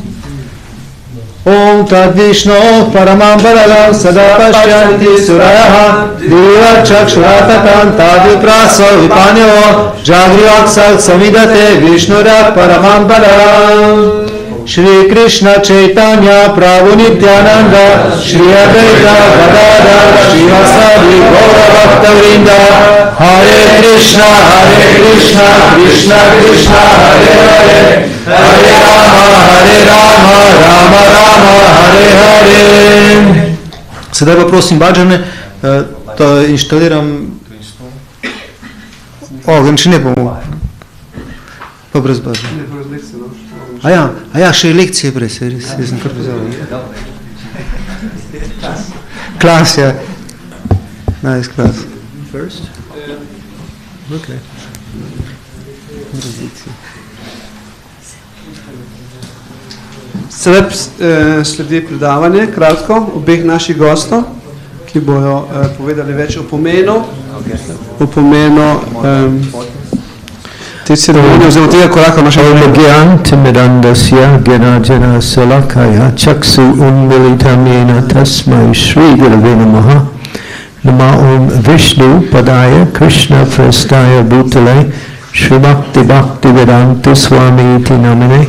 Om Tad Vishnu Paramam Balalam Sada Pashyanti Surayaha Deva Chakshuratatam Tadipraso Vipanyo Jagrivaksak Samidate Vishnurat Paramam Balalam Shri Krishna Chaitanya Prabhu Nityananda Shri Advaita Gadadhar Shri Vasadi Gaura Bhaktavrinda Hare Krishna Krishna Krishna Hare Hare Hare Rama Rama Hare Hare. Sedaj pa prosim bhađane, da inštaliram ogen, če ne bomo. Pa brez bhađane. A ja, še lekcije brez, res sem kar pozabil. Klas, ja. Nice class. First? Okay. Sedaj sledi predavanje, kratko, obeh naših gostov, ki bojo povedali več o pomenu te ceremonije oziroma tega koraka naša Gyam timidandasya gyanajana salakaya chaksu unmilitam yena tasmai Shri Gurave Namaha. Nama Om Vishnu Padaya Krishna Prastaya Bhutale Srimati Bhaktivedanta Swami Iti Namine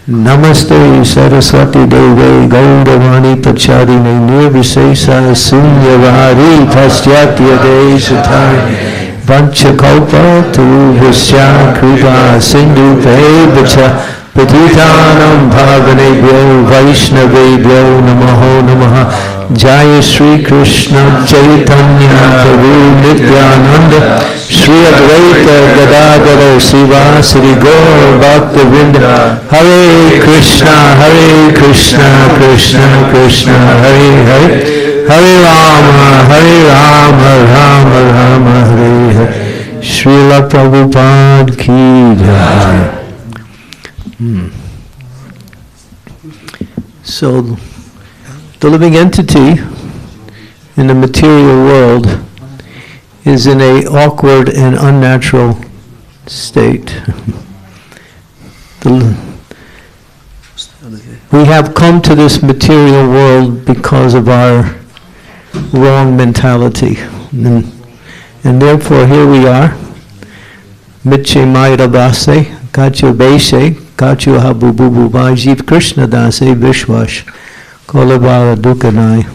Namaste Saraswati Deve Gauravani Pachadine Nirvisesa Sunyavari Pastyatya Deshatari Vanchakalpa Tuvasya Kripa Sindhu Vevacha Patitanam Bhavanebhyo Vaishnavebhyo Namaho Namaha Jaya Shri Krishna Chaitanya Prabhu Nityananda Shri Advaita Gadadhara Sivasari Gaur Bhaktivinoda Hare Krishna Krishna Krishna Hare Hare Hare Rama Rama Hare Hare Srila Prabhupada Ki Jai. So the living entity in the material world is in a awkward and unnatural state. We have come to this material world because of our wrong mentality. And therefore here we are. Mitche Mayra Base, Kachu Beshe, Kachu Habububu Vajiv Krishna Dase Vishwash, Kolabara Dukanai.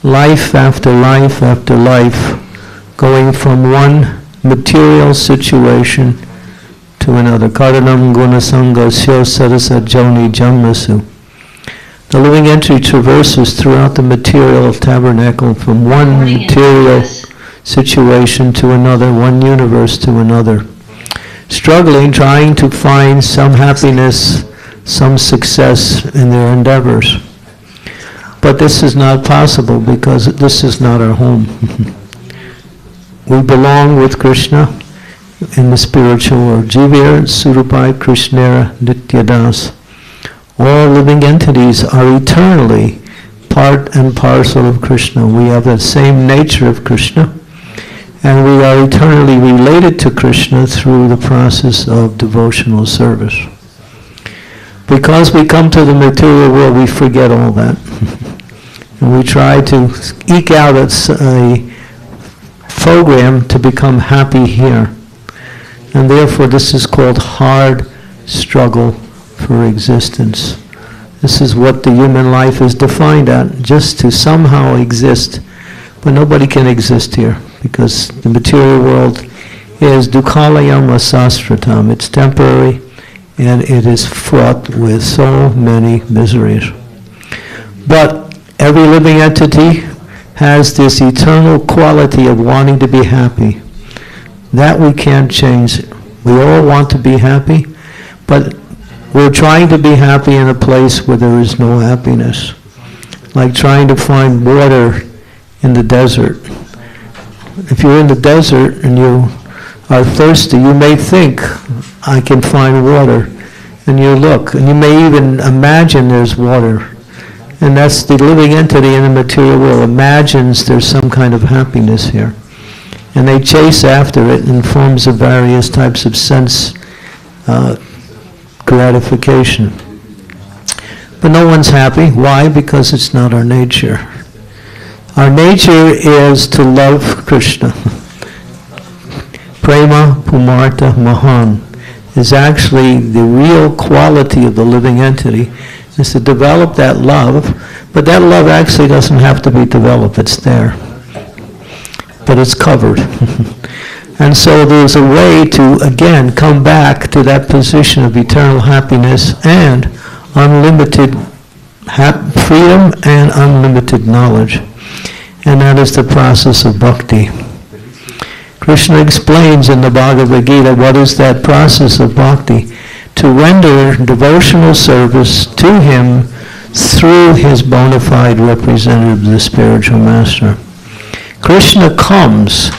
Life after life after life, going from one material situation to another. Karanam Gunasanga Syo Sarasa Joni Jammasu. The living entity traverses throughout the material tabernacle from one material situation to another, one universe to another. Struggling, trying to find some happiness, some success in their endeavors. But this is not possible because this is not our home. We belong with Krishna in the spiritual world. Jivir Surupai Krishnera Nityadas. All living entities are eternally part and parcel of Krishna. We have the same nature of Krishna, and we are eternally related to Krishna through the process of devotional service. Because we come to the material world, we forget all that. And we try to eke out a program to become happy here. And therefore this is called hard struggle for existence. This is what the human life is defined at, just to somehow exist. But nobody can exist here, because the material world is dukhalayam asastratam. It's temporary, and it is fraught with so many miseries. But every living entity has this eternal quality of wanting to be happy. That we can't change. We all want to be happy, but we're trying to be happy in a place where there is no happiness. Like trying to find water in the desert. If you're in the desert and you are thirsty, you may think, I can find water. And you look, and you may even imagine there's water. And that's the living entity in the material world imagines there's some kind of happiness here. And they chase after it in forms of various types of sense gratification. But no one's happy. Why? Because it's not our nature. Our nature is to love Krishna. Prema Pumarta Mahan is actually the real quality of the living entity, is to develop that love, but that love actually doesn't have to be developed, it's there. But it's covered. And so there's a way to, again, come back to that position of eternal happiness and unlimited freedom and unlimited knowledge. And that is the process of bhakti. Krishna explains in the Bhagavad Gita what is that process of bhakti. To render devotional service to him through his bona fide representative, the spiritual master. Krishna comes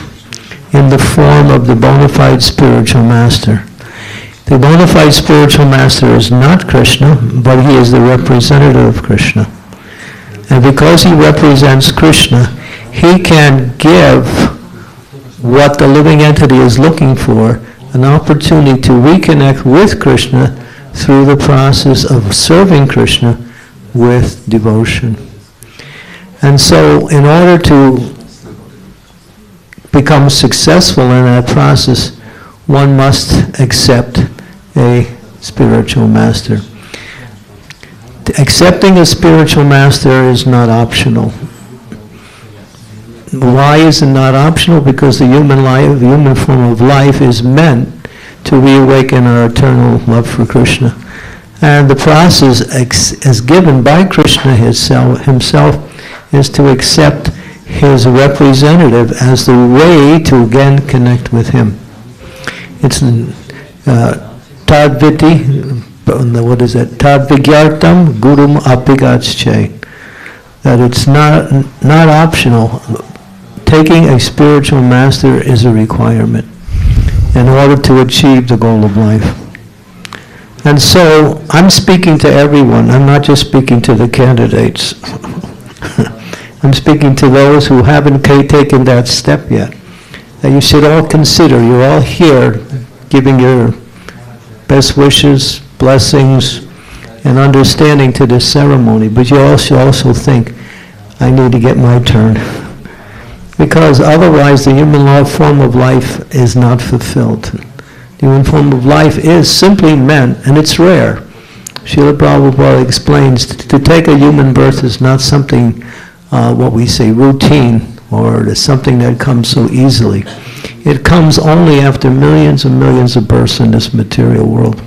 in the form of the bona fide spiritual master. The bona fide spiritual master is not Krishna, but he is the representative of Krishna. And because he represents Krishna, he can give what the living entity is looking for, an opportunity to reconnect with Krishna through the process of serving Krishna with devotion. And so in order to become successful in that process, one must accept a spiritual master. Accepting a spiritual master is not optional. Why is it not optional? Because the human life, the human form of life is meant to reawaken our eternal love for Krishna. And the process as given by Krishna himself is to accept his representative as the way to again connect with him. It's Tadviti, what is it? Tadvigyartam gurum apigatsche. That it's not optional. Taking a spiritual master is a requirement in order to achieve the goal of life. And so I'm speaking to everyone. I'm not just speaking to the candidates. I'm speaking to those who haven't taken that step yet. That you should all consider. You're all here giving your best wishes, blessings, and understanding to this ceremony. But you also think, I need to get my turn. Because otherwise the human form of life is not fulfilled. The human form of life is simply meant, and it's rare. Srila Prabhupada explains, to take a human birth is not something, what we say, routine, or something that comes so easily. It comes only after millions and millions of births in this material world.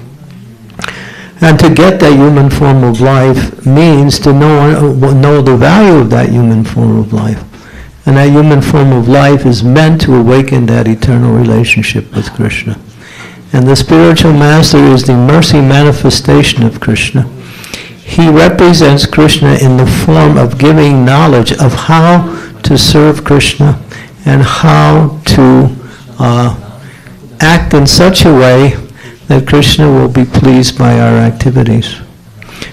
And to get that human form of life means to know the value of that human form of life. And that human form of life is meant to awaken that eternal relationship with Krishna. And the spiritual master is the mercy manifestation of Krishna. He represents Krishna in the form of giving knowledge of how to serve Krishna and how to act in such a way that Krishna will be pleased by our activities.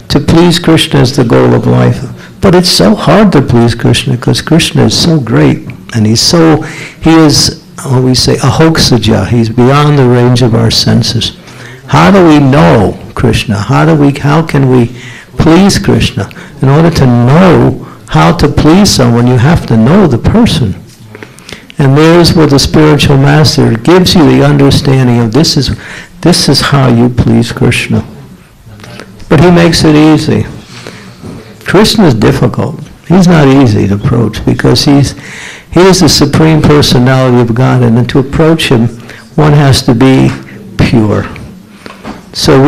To please Krishna is the goal of life. But it's so hard to please Krishna because Krishna is so great, and he is, what we say, ahoksaja. He's beyond the range of our senses. How do we know Krishna? How can we please Krishna? In order to know how to please someone, you have to know the person. And there's where the spiritual master gives you the understanding of this is how you please Krishna. But he makes it easy. Krishna is difficult. He's not easy to approach because he is the Supreme Personality of God, and to approach him, one has to be pure. So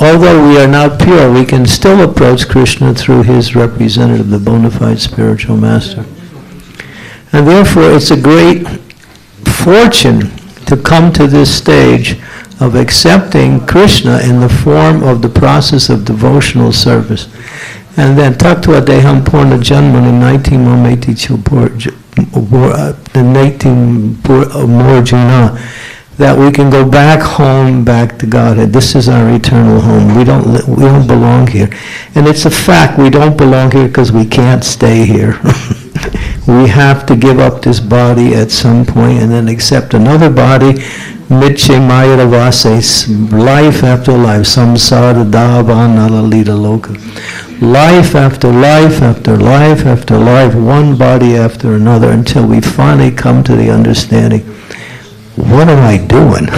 although we are not pure, we can still approach Krishna through his representative, the bona fide spiritual master. And therefore, it's a great fortune to come to this stage of accepting Krishna in the form of the process of devotional service. And then Tattva Deham Purna Janmani 19 Morjuna, that we can go back home, back to Godhead. This is our eternal home. We don't belong here. And it's a fact, we don't belong here because we can't stay here. We have to give up this body at some point and then accept another body. Mitche Mayadavase, life after life, samsara davanala loka. Life after life after life after life, one body after another, until we finally come to the understanding, what am I doing?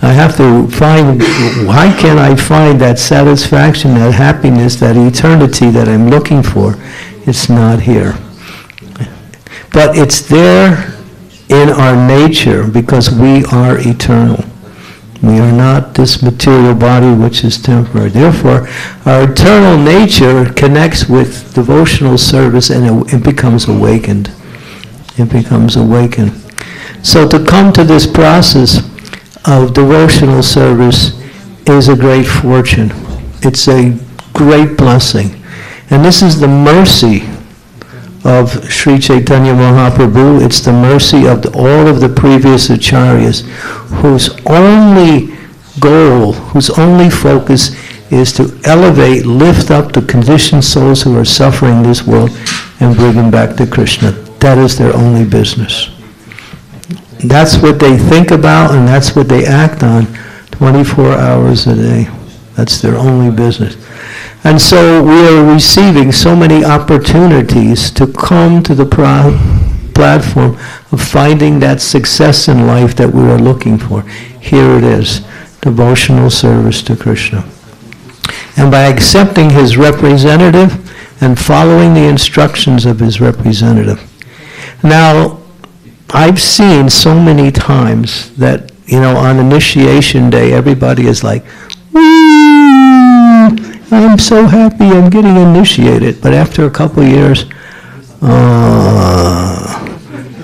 I have to find, why can't I find that satisfaction, that happiness, that eternity that I'm looking for? It's not here. But it's there in our nature because we are eternal. We are not this material body which is temporary. Therefore, our eternal nature connects with devotional service and it becomes awakened. It becomes awakened. So to come to this process of devotional service is a great fortune. It's a great blessing. And this is the mercy of Sri Chaitanya Mahaprabhu. It's the mercy of all of the previous acharyas whose only goal, whose only focus is to elevate, lift up the conditioned souls who are suffering in this world and bring them back to Krishna. That is their only business. That's what they think about and that's what they act on 24 hours a day. That's their only business. And so we are receiving so many opportunities to come to the platform of finding that success in life that we are looking for. Here it is, devotional service to Krishna. And by accepting his representative and following the instructions of his representative. Now, I've seen so many times that, on initiation day, everybody is like, woo! I'm so happy I'm getting initiated. But after a couple of years,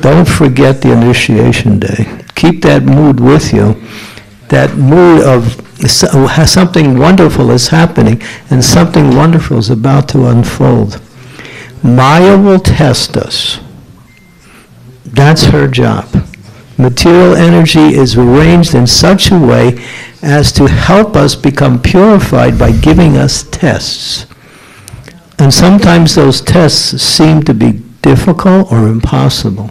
don't forget the initiation day. Keep that mood with you. That mood of something wonderful is happening and something wonderful is about to unfold. Maya will test us. That's her job. Material energy is arranged in such a way as to help us become purified by giving us tests. And sometimes those tests seem to be difficult or impossible.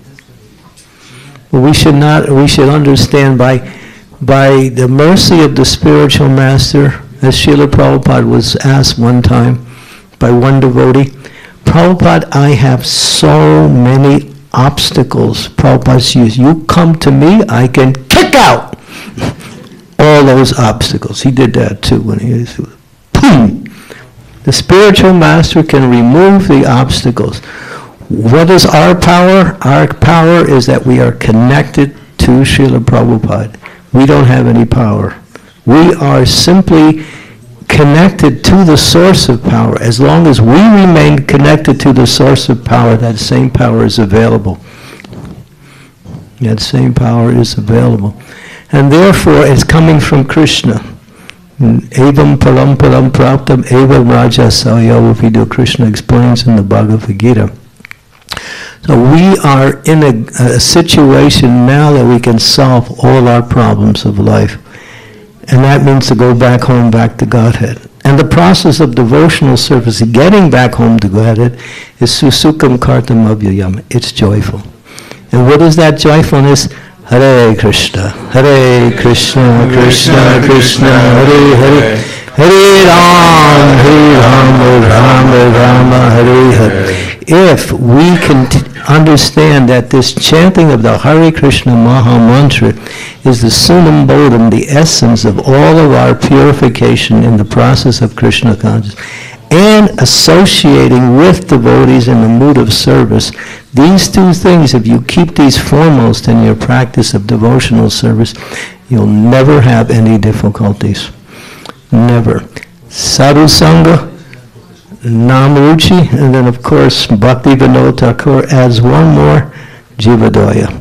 But we should understand by the mercy of the spiritual master, as Srila Prabhupada was asked one time by one devotee, Prabhupada, I have so many obstacles. Prabhupada says, you come to me, I can kick out all those obstacles. He did that too when he was, boom! The spiritual master can remove the obstacles. What is our power? Our power is that we are connected to Srila Prabhupada. We don't have any power. We are simply connected to the source of power. As long as we remain connected to the source of power, that same power is available. That same power is available. And therefore, it's coming from Krishna. Evam param param praptam evam raja sayavupido, Krishna explains in the Bhagavad Gita. So we are in a situation now that we can solve all our problems of life. And that means to go back home, back to Godhead. And the process of devotional service, getting back home to Godhead, is susukam kartam avyayam. It's joyful. And what is that joyfulness? Hare Krišna, Hare Krishna, Krishna Krishna, Hare Hare, Hare Rama, Rama Rama, Hare Hare. If we can understand that this chanting of the Hare Krishna Maha Mantra is the summum bodum, the essence of all of our purification in the process of Krishna consciousness, and associating with devotees in the mood of service, these two things, if you keep these foremost in your practice of devotional service, you'll never have any difficulties. Never. Sadhu Sangha, Namruchi, and then of course Bhakti Vinod Thakur adds one more, Jivadoya.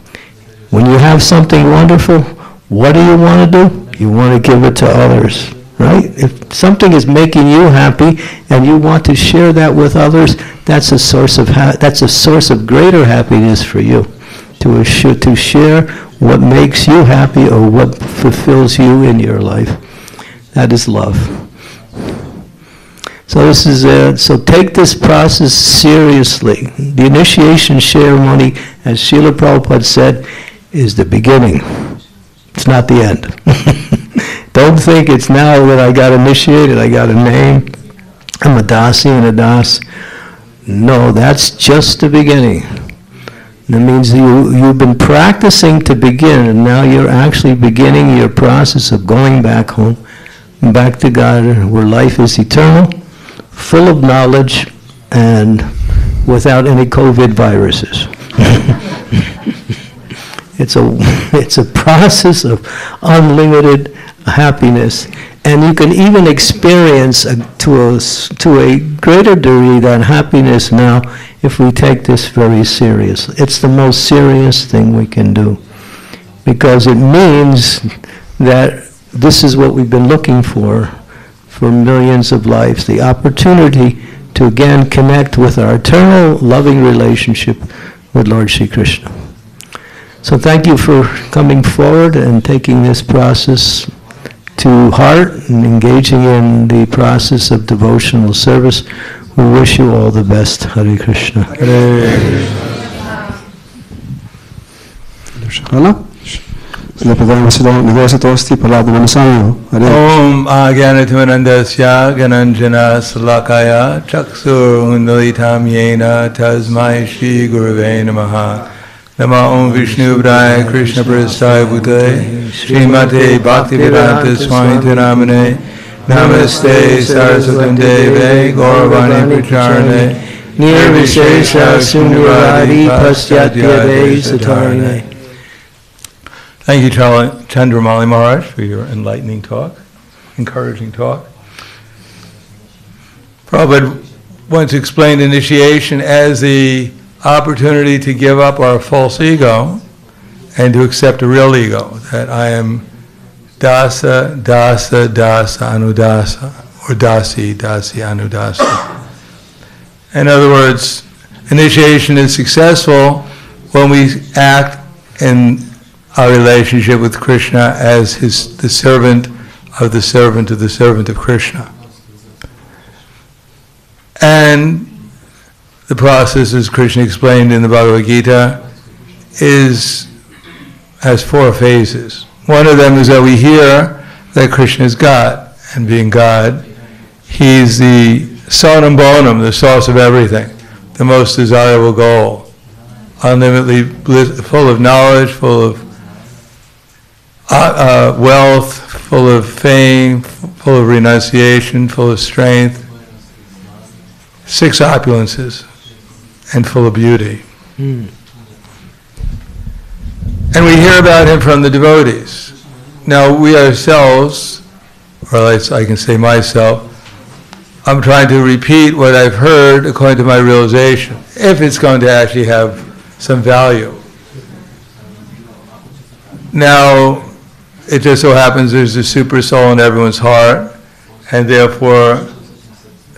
When you have something wonderful, what do you want to do? You want to give it to others, right? If something is making you happy and you want to share that with others, that's a source of greater happiness for you. To share what makes you happy or what fulfills you in your life. That is love. So so take this process seriously. The initiation ceremony, as Srila Prabhupada said, is the beginning. It's not the end. Don't think it's now that I got initiated, I got a name, I'm a dasi and a das. No, that's just the beginning. That means you've been practicing to begin, and now you're actually beginning your process of going back home, back to God, where life is eternal, full of knowledge, and without any COVID viruses. It's a process of unlimited happiness, and you can even experience to a greater degree that happiness now if we take this very seriously. It's the most serious thing we can do, because it means that this is what we've been looking for millions of lives, the opportunity to again connect with our eternal loving relationship with Lord Sri Krishna. So thank you for coming forward and taking this process to heart and engaging in the process of devotional service. We wish you all the best. Hare Krishna. Hare Krishna. Om Agyanatimanandasya Gananjana Salakaya Chaksur Undalitam Yena Tasmai Shri Gurave Namaha. Nama Om Vishnu Padaya Krishna Prasthaya Bhutale Srimate Bhaktivedanta Swami Namane Namaste Saraswatam Deve Gauravani Pracharane Nirvishesha Sunduradi Paschatya Satarane. Thank you, Chandramali Maharaj, for your enlightening talk, encouraging talk. Prabhupada once explained initiation as the opportunity to give up our false ego and to accept a real ego, that I am dasa, dasa, dasa, anudasa, or dasi, dasi, anudasa. In other words, initiation is successful when we act in our relationship with Krishna as the servant of the servant of the servant of Krishna. And the process, as Krishna explained in the Bhagavad Gita, has 4 phases. One of them is that we hear that Krishna is God, and being God, He's the sonum bonum, the source of everything, the most desirable goal, unlimitedly full of knowledge, full of wealth, full of fame, full of renunciation, full of strength, 6 opulences, and full of beauty. And we hear about Him from the devotees. Now we ourselves, or at least I can say myself, I'm trying to repeat what I've heard according to my realization, if it's going to actually have some value. Now, it just so happens there's a super soul in everyone's heart, and therefore,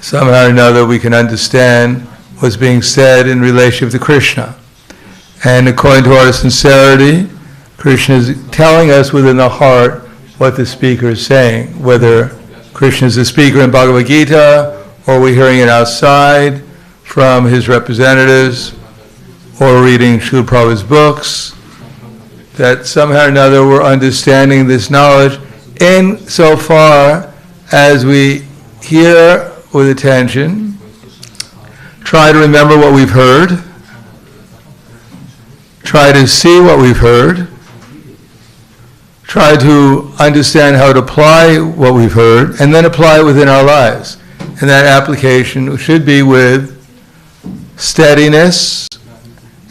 somehow or another, we can understand what's being said in relationship to Krishna. And according to our sincerity, Krishna is telling us within the heart what the speaker is saying, whether Krishna is the speaker in Bhagavad Gita, or we're hearing it outside from his representatives, or reading Srila Prabhupada's books, that somehow or another we're understanding this knowledge in so far as we hear with attention, try to remember what we've heard, try to see what we've heard, try to understand how to apply what we've heard, and then apply it within our lives. And that application should be with steadiness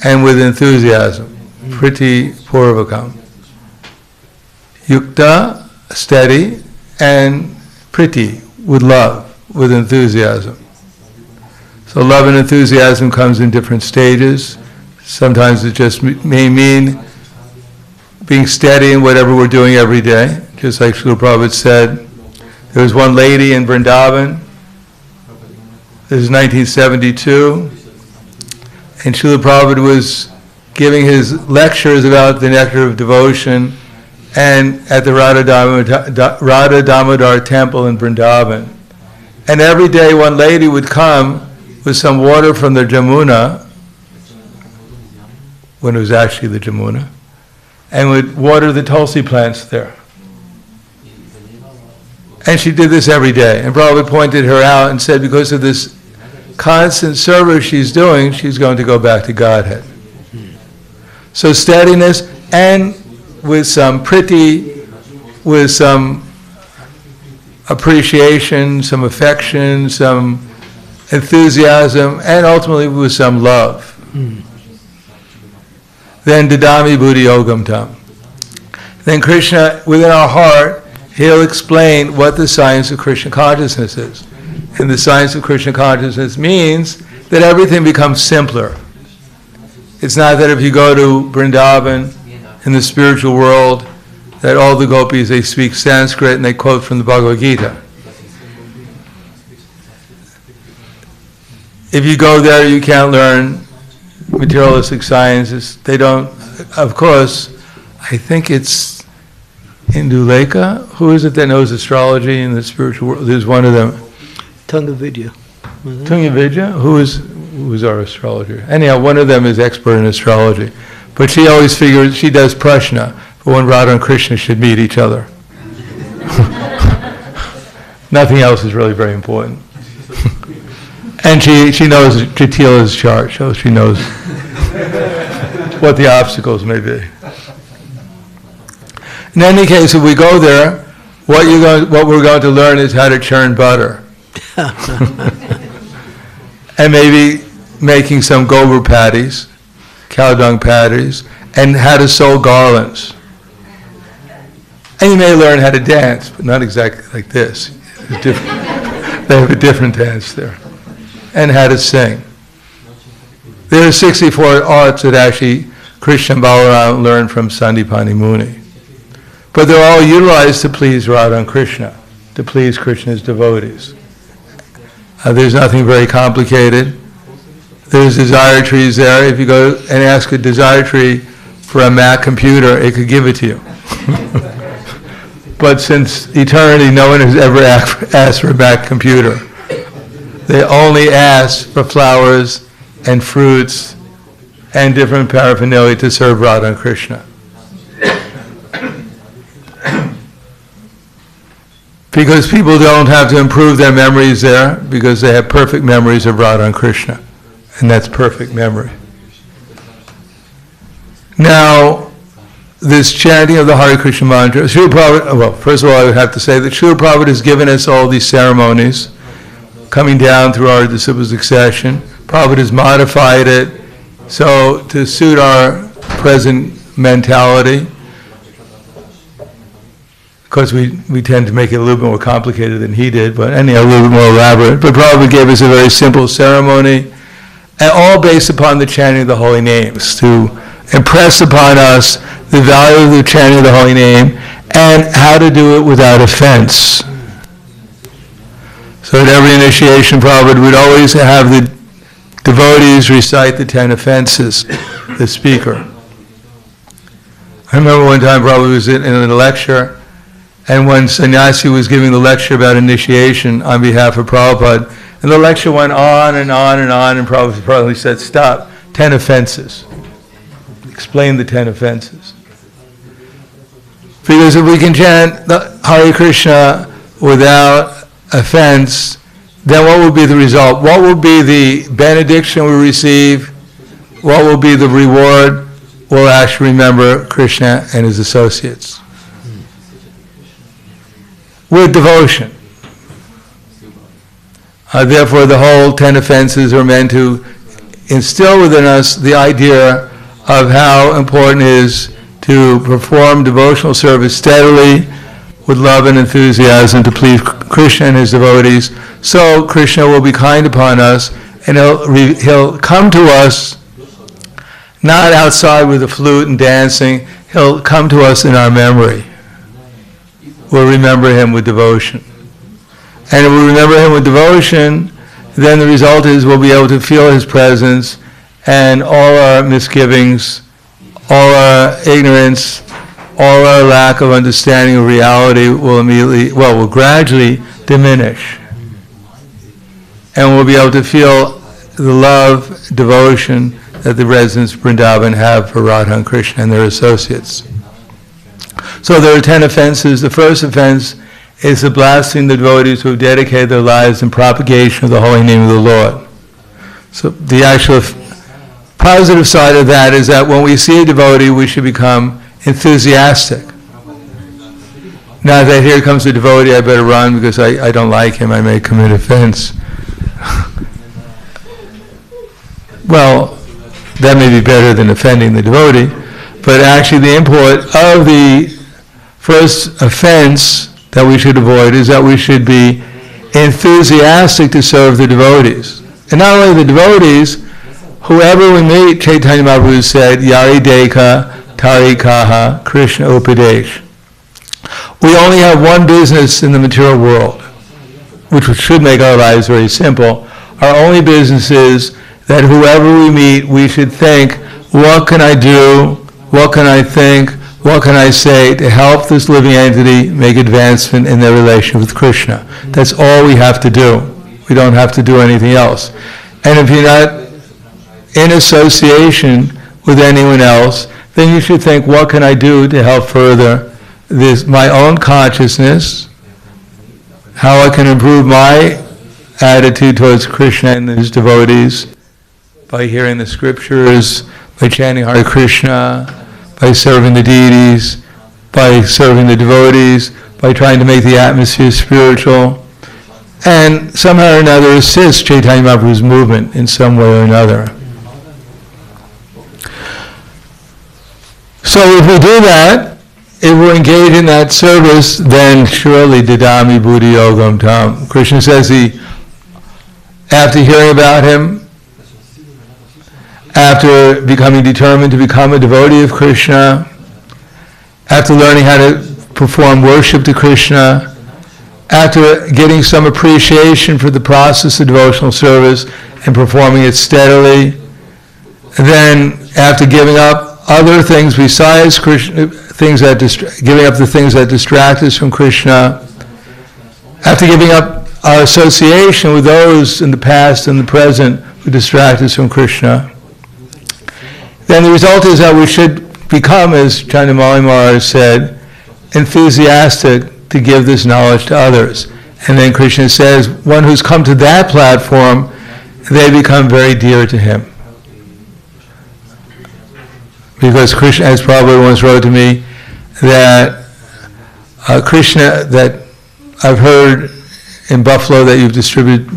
and with enthusiasm. Priti purvakam. Yukta, steady, and priti, with love, with enthusiasm. So love and enthusiasm comes in different stages. Sometimes it just may mean being steady in whatever we're doing every day. Just like Srila Prabhupada said, there was one lady in Vrindavan, this is 1972, and Srila Prabhupada was giving his lectures about the nectar of devotion and at the Radha Damodar temple in Vrindavan. And every day one lady would come with some water from the Jamuna, when it was actually the Jamuna, and would water the tulsi plants there. And she did this every day. And Prabhupada pointed her out and said, because of this constant service she's doing, she's going to go back to Godhead. So steadiness, and with some priti, with some appreciation, some affection, some enthusiasm, and ultimately with some love. Then dadami buddhi yogam tam. Then Krishna, within our heart, He'll explain what the science of Krishna consciousness is. And the science of Krishna consciousness means that everything becomes simpler. It's not that if you go to Vrindavan, in the spiritual world, that all the gopis, they speak Sanskrit and they quote from the Bhagavad Gita. If you go there, you can't learn materialistic sciences. They don't, of course, I think it's Indulekha. Who is it that knows astrology in the spiritual world? There's one of them. Tungavidya. Tungavidya? Who is our astrologer? Anyhow, one of them is expert in astrology. But she always figures, she does prashna for when Radha and Krishna should meet each other. Nothing else is really very important. And she knows Jatila's chart, so she knows what the obstacles may be. In any case, if we go there, what we're going to learn is how to churn butter. And maybe making some gobar patties, cow dung patties, and how to sew garlands. And you may learn how to dance, but not exactly like this. They have a different dance there. And how to sing. There are 64 arts that actually Krishna and Balaram learned from Sandipani Muni. But they're all utilized to please Radha and Krishna, to please Krishna's devotees. There's nothing very complicated. There's desire trees there. If you go and ask a desire tree, for a Mac computer, it could give it to you. But since eternity, no one has ever asked for a Mac computer. They only ask for flowers and fruits and different paraphernalia to serve Radha and Krishna. Because people don't have to improve their memories there, because they have perfect memories of Radha and Krishna. And that's perfect memory. Now, this chanting of the Hare Krishna mantra, Srila Prabhupada, well, first of all, I would have to say that Srila Prabhupada has given us all these ceremonies coming down through our disciple succession. Prabhupada has modified it so to suit our present mentality. Of course, we tend to make it a little bit more complicated than he did, but anyhow, a little bit more elaborate. But Prabhupada gave us a very simple ceremony, and all based upon the chanting of the holy names, to impress upon us the value of the chanting of the holy name and how to do it without offense. So at every initiation, Prabhupada would always have the devotees recite the 10 offenses, the speaker. I remember one time Prabhupada was in a lecture, and when sannyasi was giving the lecture about initiation on behalf of Prabhupada, and the lecture went on and on and on, and Prabhupada probably said, stop, 10 offenses. Explain the 10 offenses. Because if we can chant the Hare Krishna without offense, then what will be the result? What will be the benediction we receive? What will be the reward? We'll actually remember Krishna and his associates. With devotion. Therefore, the whole 10 offenses are meant to instill within us the idea of how important it is to perform devotional service steadily with love and enthusiasm to please Krishna and his devotees, so Krishna will be kind upon us, and he'll come to us not outside with a flute and dancing. He'll come to us in our memory. We'll remember him with devotion. And if we remember him with devotion, then the result is we'll be able to feel his presence, and all our misgivings, all our ignorance, all our lack of understanding of reality will gradually diminish. And we'll be able to feel the love, devotion that the residents of Vrindavan have for Radha and Krishna and their associates. So there are 10 offenses. The first offense is the blaspheming the devotees who have dedicated their lives in propagation of the holy name of the Lord. So the actual positive side of that is that when we see a devotee, we should become enthusiastic. Not that here comes a devotee, I better run because I don't like him, I may commit offense. Well, that may be better than offending the devotee, but actually the import of the first offense that we should avoid is that we should be enthusiastic to serve the devotees. And not only the devotees, whoever we meet, Chaitanya Mahaprabhu said, Yari Deka, Tari Kaha, Krishna Upadesh. We only have one business in the material world, which should make our lives very simple. Our only business is that whoever we meet, we should think, what can I do, what can I think, what can I say to help this living entity make advancement in their relation with Krishna. That's all we have to do. We don't have to do anything else. And if you're not in association with anyone else, then you should think, what can I do to help further my own consciousness, how I can improve my attitude towards Krishna and his devotees by hearing the scriptures, by chanting Hare Krishna, by serving the deities, by serving the devotees, by trying to make the atmosphere spiritual, and somehow or another assist Chaitanya Mahaprabhu's movement in some way or another. So if we do that, if we engage in that service, then surely Didami Buddhi Yogam Tam. Krishna says after hearing about him, after becoming determined to become a devotee of Krishna, after learning how to perform worship to Krishna, after getting some appreciation for the process of devotional service and performing it steadily, then after giving up other things besides Krishna, things that giving up the things that distract us from Krishna, after giving up our association with those in the past and the present who distract us from Krishna, then the result is that we should become, as Chandamali Maharaj said, enthusiastic to give this knowledge to others. And then Krishna says, one who's come to that platform, they become very dear to him. Because Krishna, as Prabhupada once wrote to me, that Krishna, that I've heard in Buffalo that you've distributed,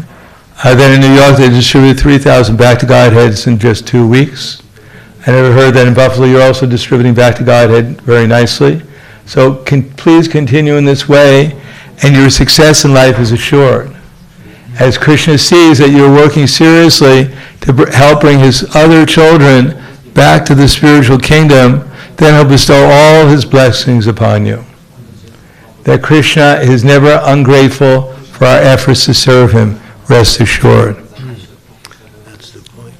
then in New York they distributed 3,000 Back to Godheads in just 2 weeks. I never heard that in Buffalo you're also distributing Back to Godhead very nicely. So please continue in this way, and your success in life is assured. As Krishna sees that you're working seriously to help bring his other children back to the spiritual kingdom, then he'll bestow all his blessings upon you. That Krishna is never ungrateful for our efforts to serve him, rest assured. That's the point.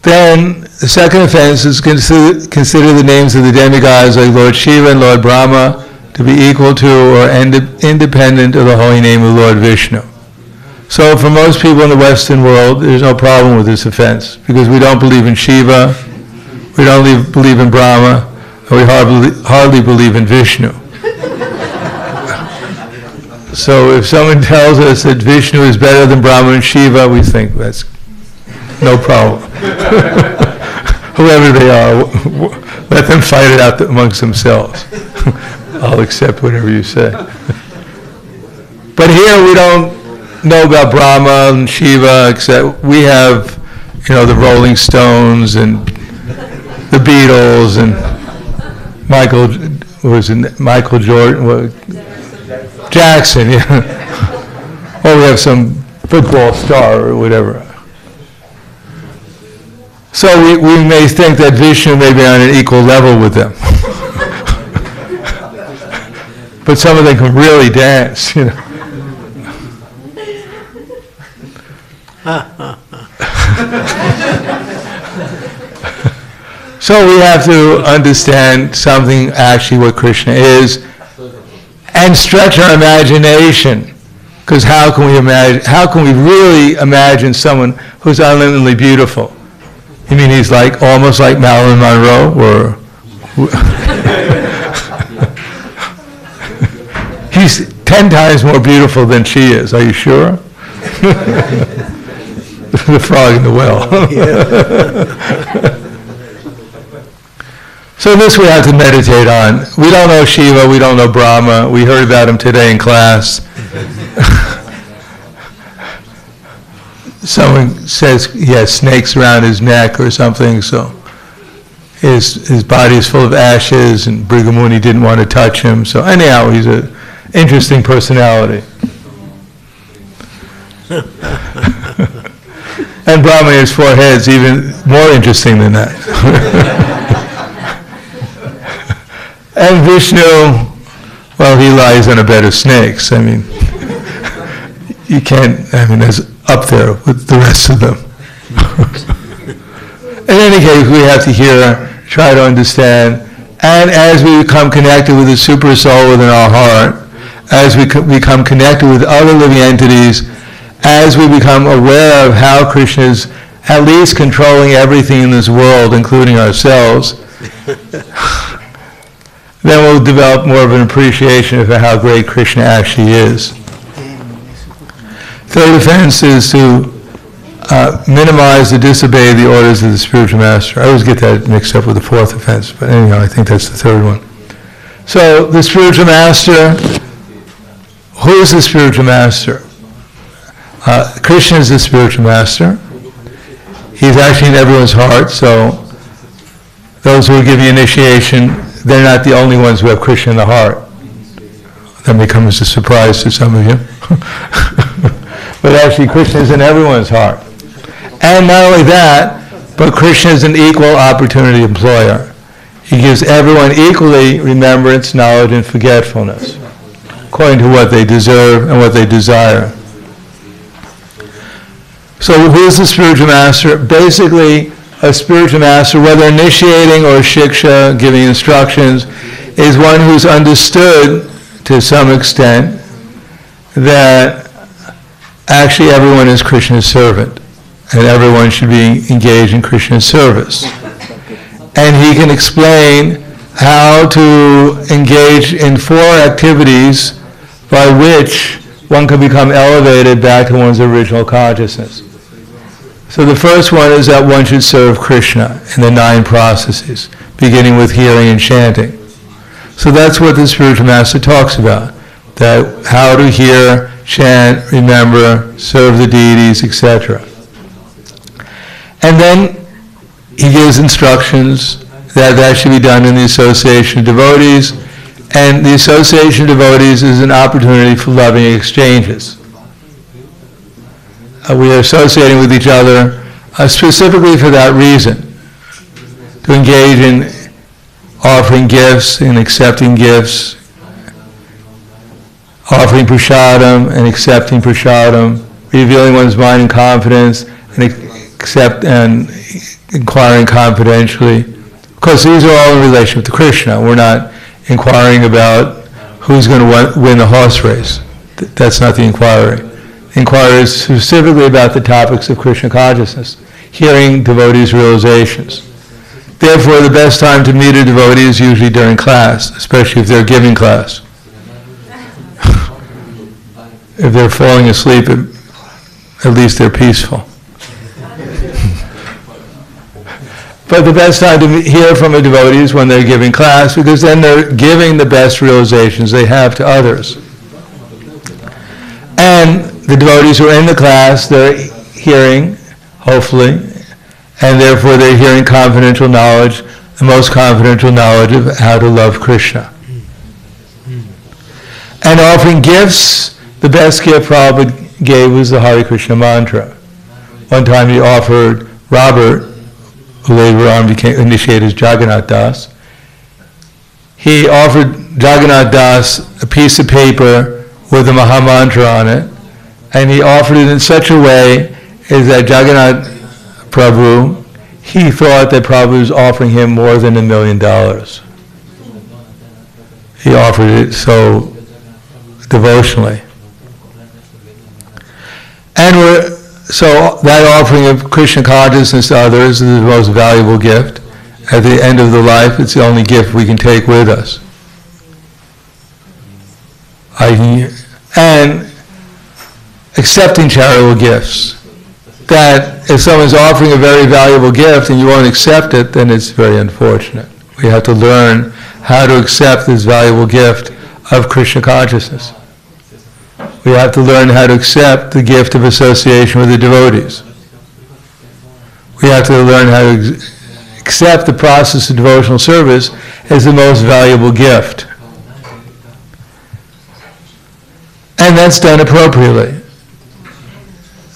Then the second offense is consider the names of the demigods like Lord Shiva and Lord Brahma to be equal to or independent of the holy name of Lord Vishnu. So for most people in the Western world, there's no problem with this offense, because we don't believe in Shiva, we don't believe in Brahma, and we hardly believe in Vishnu. So if someone tells us that Vishnu is better than Brahma and Shiva, we think that's no problem. Whoever they are, let them fight it out amongst themselves. I'll accept whatever you say. But here we don't know about Brahma and Shiva, except we have, the Rolling Stones and the Beatles and Michael Jordan, Jackson, yeah. Or we have some football star or whatever. So we may think that Vishnu may be on an equal level with them. But some of them can really dance, So we have to understand something, actually what Krishna is, and stretch our imagination. Because how can we really imagine someone who's unlimitedly beautiful? You mean he's almost like Marilyn Monroe, or he's 10 times more beautiful than she is, are you sure? The frog in the well. So this we have to meditate on. We don't know Shiva, we don't know Brahma. We heard about him today in class. Someone says he has snakes around his neck or something, so his body is full of ashes, and Brigamuni didn't want to touch him. So anyhow, he's an interesting personality. And Brahma has 4 heads, even more interesting than that. And Vishnu, well, he lies on a bed of snakes. I mean, that's up there with the rest of them. In any case, we have to try to understand, and as we become connected with the super soul within our heart, as we become connected with other living entities, as we become aware of how Krishna is at least controlling everything in this world, including ourselves, then we'll develop more of an appreciation of how great Krishna actually is. Third offense is to minimize or disobey the orders of the spiritual master. I always get that mixed up with the fourth offense, but anyhow, I think that's the third one. So the spiritual master, who is the spiritual master? Krishna is the spiritual master. He's actually in everyone's heart, so those who are giving initiation, they're not the only ones who have Krishna in the heart. That may come as a surprise to some of you. But actually Krishna is in everyone's heart. And not only that, but Krishna is an equal opportunity employer. He gives everyone equally remembrance, knowledge, and forgetfulness, according to what they deserve and what they desire. So who is the spiritual master? Basically, a spiritual master, whether initiating or shiksha, giving instructions, is one who's understood to some extent that actually everyone is Krishna's servant and everyone should be engaged in Krishna's service. And he can explain how to engage in 4 activities by which one can become elevated back to one's original consciousness. So the first one is that one should serve Krishna in the 9 processes, beginning with hearing and chanting. So that's what the spiritual master talks about, that how to hear, chant, remember, serve the deities, etc. And then he gives instructions that should be done in the association of devotees, and the association of devotees is an opportunity for loving exchanges. We are associating with each other specifically for that reason, to engage in offering gifts and accepting gifts, offering prasadam and accepting prasadam, revealing one's mind in confidence and inquiring confidentially. Of course, these are all in relationship to Krishna. We're not inquiring about who's going to win the horse race. That's not the inquiry. The inquiry is specifically about the topics of Krishna consciousness, hearing devotees' realizations. Therefore, the best time to meet a devotee is usually during class, especially if they're giving class. If they're falling asleep, at least they're peaceful. But the best time to hear from a devotee is when they're giving class, because then they're giving the best realizations they have to others. And the devotees who are in the class, they're hearing, hopefully, and therefore they're hearing confidential knowledge, the most confidential knowledge of how to love Krishna. And offering gifts, the best gift Prabhupada gave was the Hare Krishna mantra. One time he offered Robert, who later on initiated as Jagannath Das, he offered Jagannath Das a piece of paper with a Maha Mantra on it, and he offered it in such a way as that Jagannath Prabhu, he thought that Prabhu was offering him more than $1 million. He offered it so devotionally. And so that offering of Krishna consciousness to others is the most valuable gift. At the end of the life, it's the only gift we can take with us. And accepting charitable gifts. That if someone's offering a very valuable gift and you won't accept it, then it's very unfortunate. We have to learn how to accept this valuable gift of Krishna consciousness. We have to learn how to accept the gift of association with the devotees. We have to learn how to accept the process of devotional service as the most valuable gift. And that's done appropriately.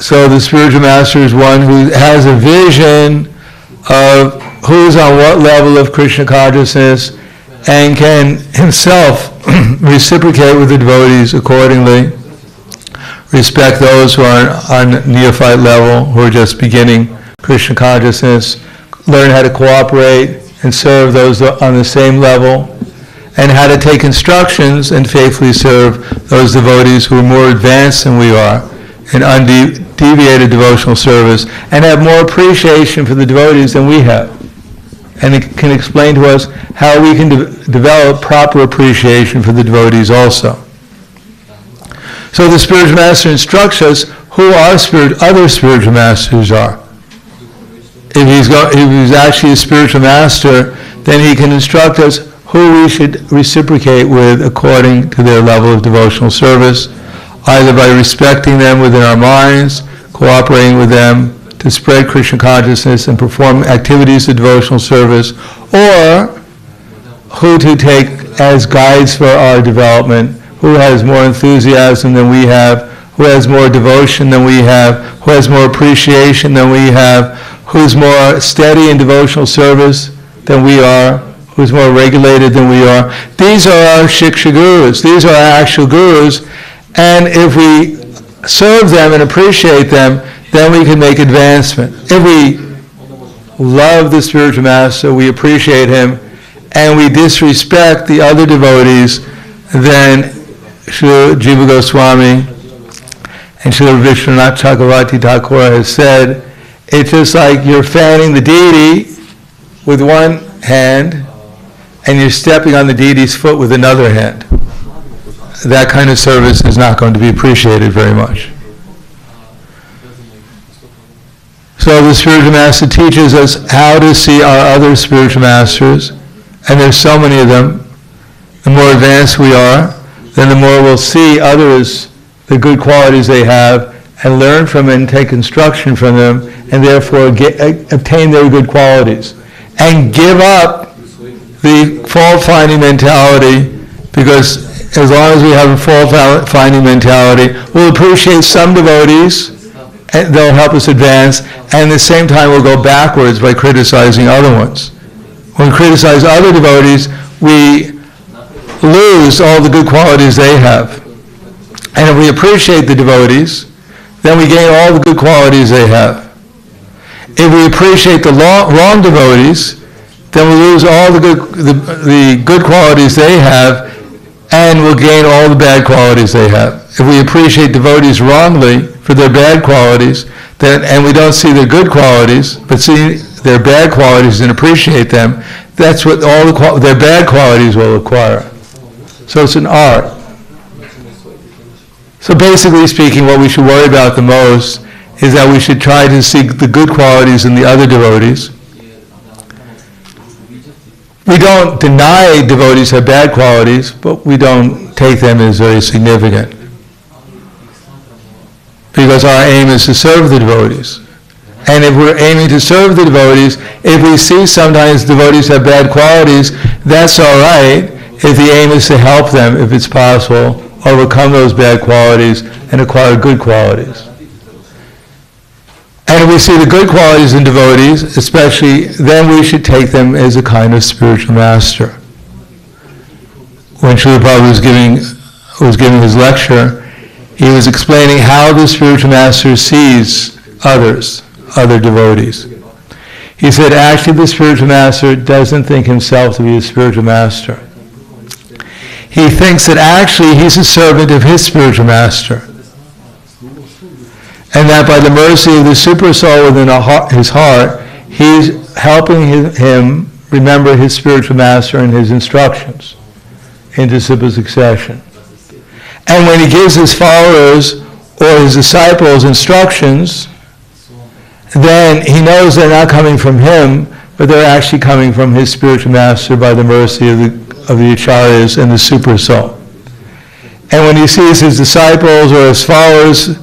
So the spiritual master is one who has a vision of who's on what level of Krishna consciousness and can himself reciprocate with the devotees accordingly, respect those who are on neophyte level, who are just beginning Krishna consciousness, learn how to cooperate and serve those on the same level, and how to take instructions and faithfully serve those devotees who are more advanced than we are in undeviated devotional service, and have more appreciation for the devotees than we have. And it can explain to us how we can develop proper appreciation for the devotees also. So the spiritual master instructs us who our other spiritual masters are. If he's actually a spiritual master, then he can instruct us who we should reciprocate with according to their level of devotional service, either by respecting them within our minds, cooperating with them to spread Krishna consciousness and perform activities of devotional service, or who to take as guides for our development, who has more enthusiasm than we have, who has more devotion than we have, who has more appreciation than we have, who's more steady in devotional service than we are, who's more regulated than we are. These are our shiksha gurus. These are our actual gurus. And if we serve them and appreciate them, then we can make advancement. If we love the spiritual master, we appreciate him, and we disrespect the other devotees, then Srila Jiva Goswami and Srila Vishwanath Chakravarti Thakur has said, it's just like you're fanning the deity with one hand and you're stepping on the deity's foot with another hand. That kind of service is not going to be appreciated very much. So the spiritual master teaches us how to see our other spiritual masters, and there's so many of them. The more advanced we are, then the more we'll see others, the good qualities they have, and learn from them and take instruction from them, and therefore obtain their good qualities. And give up the fault-finding mentality, because as long as we have a fault-finding mentality, we'll appreciate some devotees, and they'll help us advance, and at the same time we'll go backwards by criticizing other ones. When we criticize other devotees, we lose all the good qualities they have. And if we appreciate the devotees, then we gain all the good qualities they have. If we appreciate the wrong devotees, then we lose all the good qualities they have, and we'll gain all the bad qualities they have. If we appreciate devotees wrongly for their bad qualities, and we don't see their good qualities, but see their bad qualities and appreciate them, that's what all their bad qualities will acquire. So it's an art. So basically speaking, what we should worry about the most is that we should try to seek the good qualities in the other devotees. We don't deny devotees have bad qualities, but we don't take them as very significant. Because our aim is to serve the devotees. And if we're aiming to serve the devotees, if we see sometimes devotees have bad qualities, that's all right if the aim is to help them, if it's possible, overcome those bad qualities and acquire good qualities. And if we see the good qualities in devotees, especially, then we should take them as a kind of spiritual master. When Srila Prabhupada was giving his lecture, he was explaining how the spiritual master sees other devotees. He said, actually the spiritual master doesn't think himself to be a spiritual master. He thinks that actually he's a servant of his spiritual master. And that by the mercy of the super soul within his heart, he's helping him remember his spiritual master and his instructions in disciple succession. And when he gives his followers or his disciples instructions, then he knows they're not coming from him, but they're actually coming from his spiritual master by the mercy of the acharyas and the super soul. And when he sees his disciples or his followers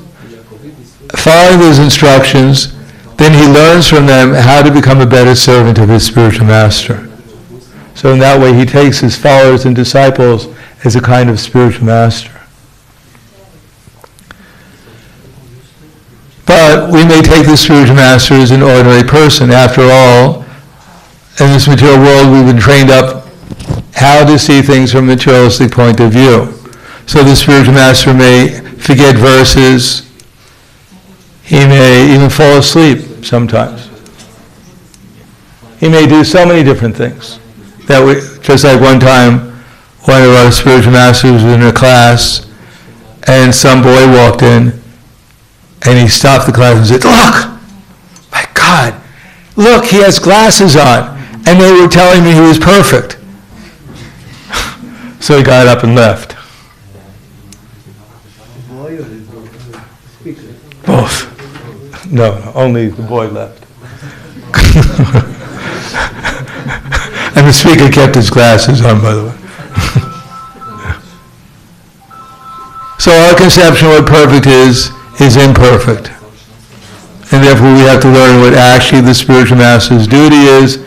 following those instructions, then he learns from them how to become a better servant of his spiritual master. So in that way he takes his followers and disciples as a kind of spiritual master. But we may take the spiritual master as an ordinary person. After all, in this material world we've been trained up how to see things from a materialistic point of view. So the spiritual master may forget verses. He may even fall asleep sometimes. He may do so many different things. Just like one time, one of our spiritual masters was in a class, and some boy walked in, and he stopped the class and said, "Look, my God, look, he has glasses on." And they were telling me he was perfect. So he got up and left. Both. No, only the boy left. And the speaker kept his glasses on, by the way. So our conception of what perfect is imperfect. And therefore we have to learn what actually the spiritual master's duty is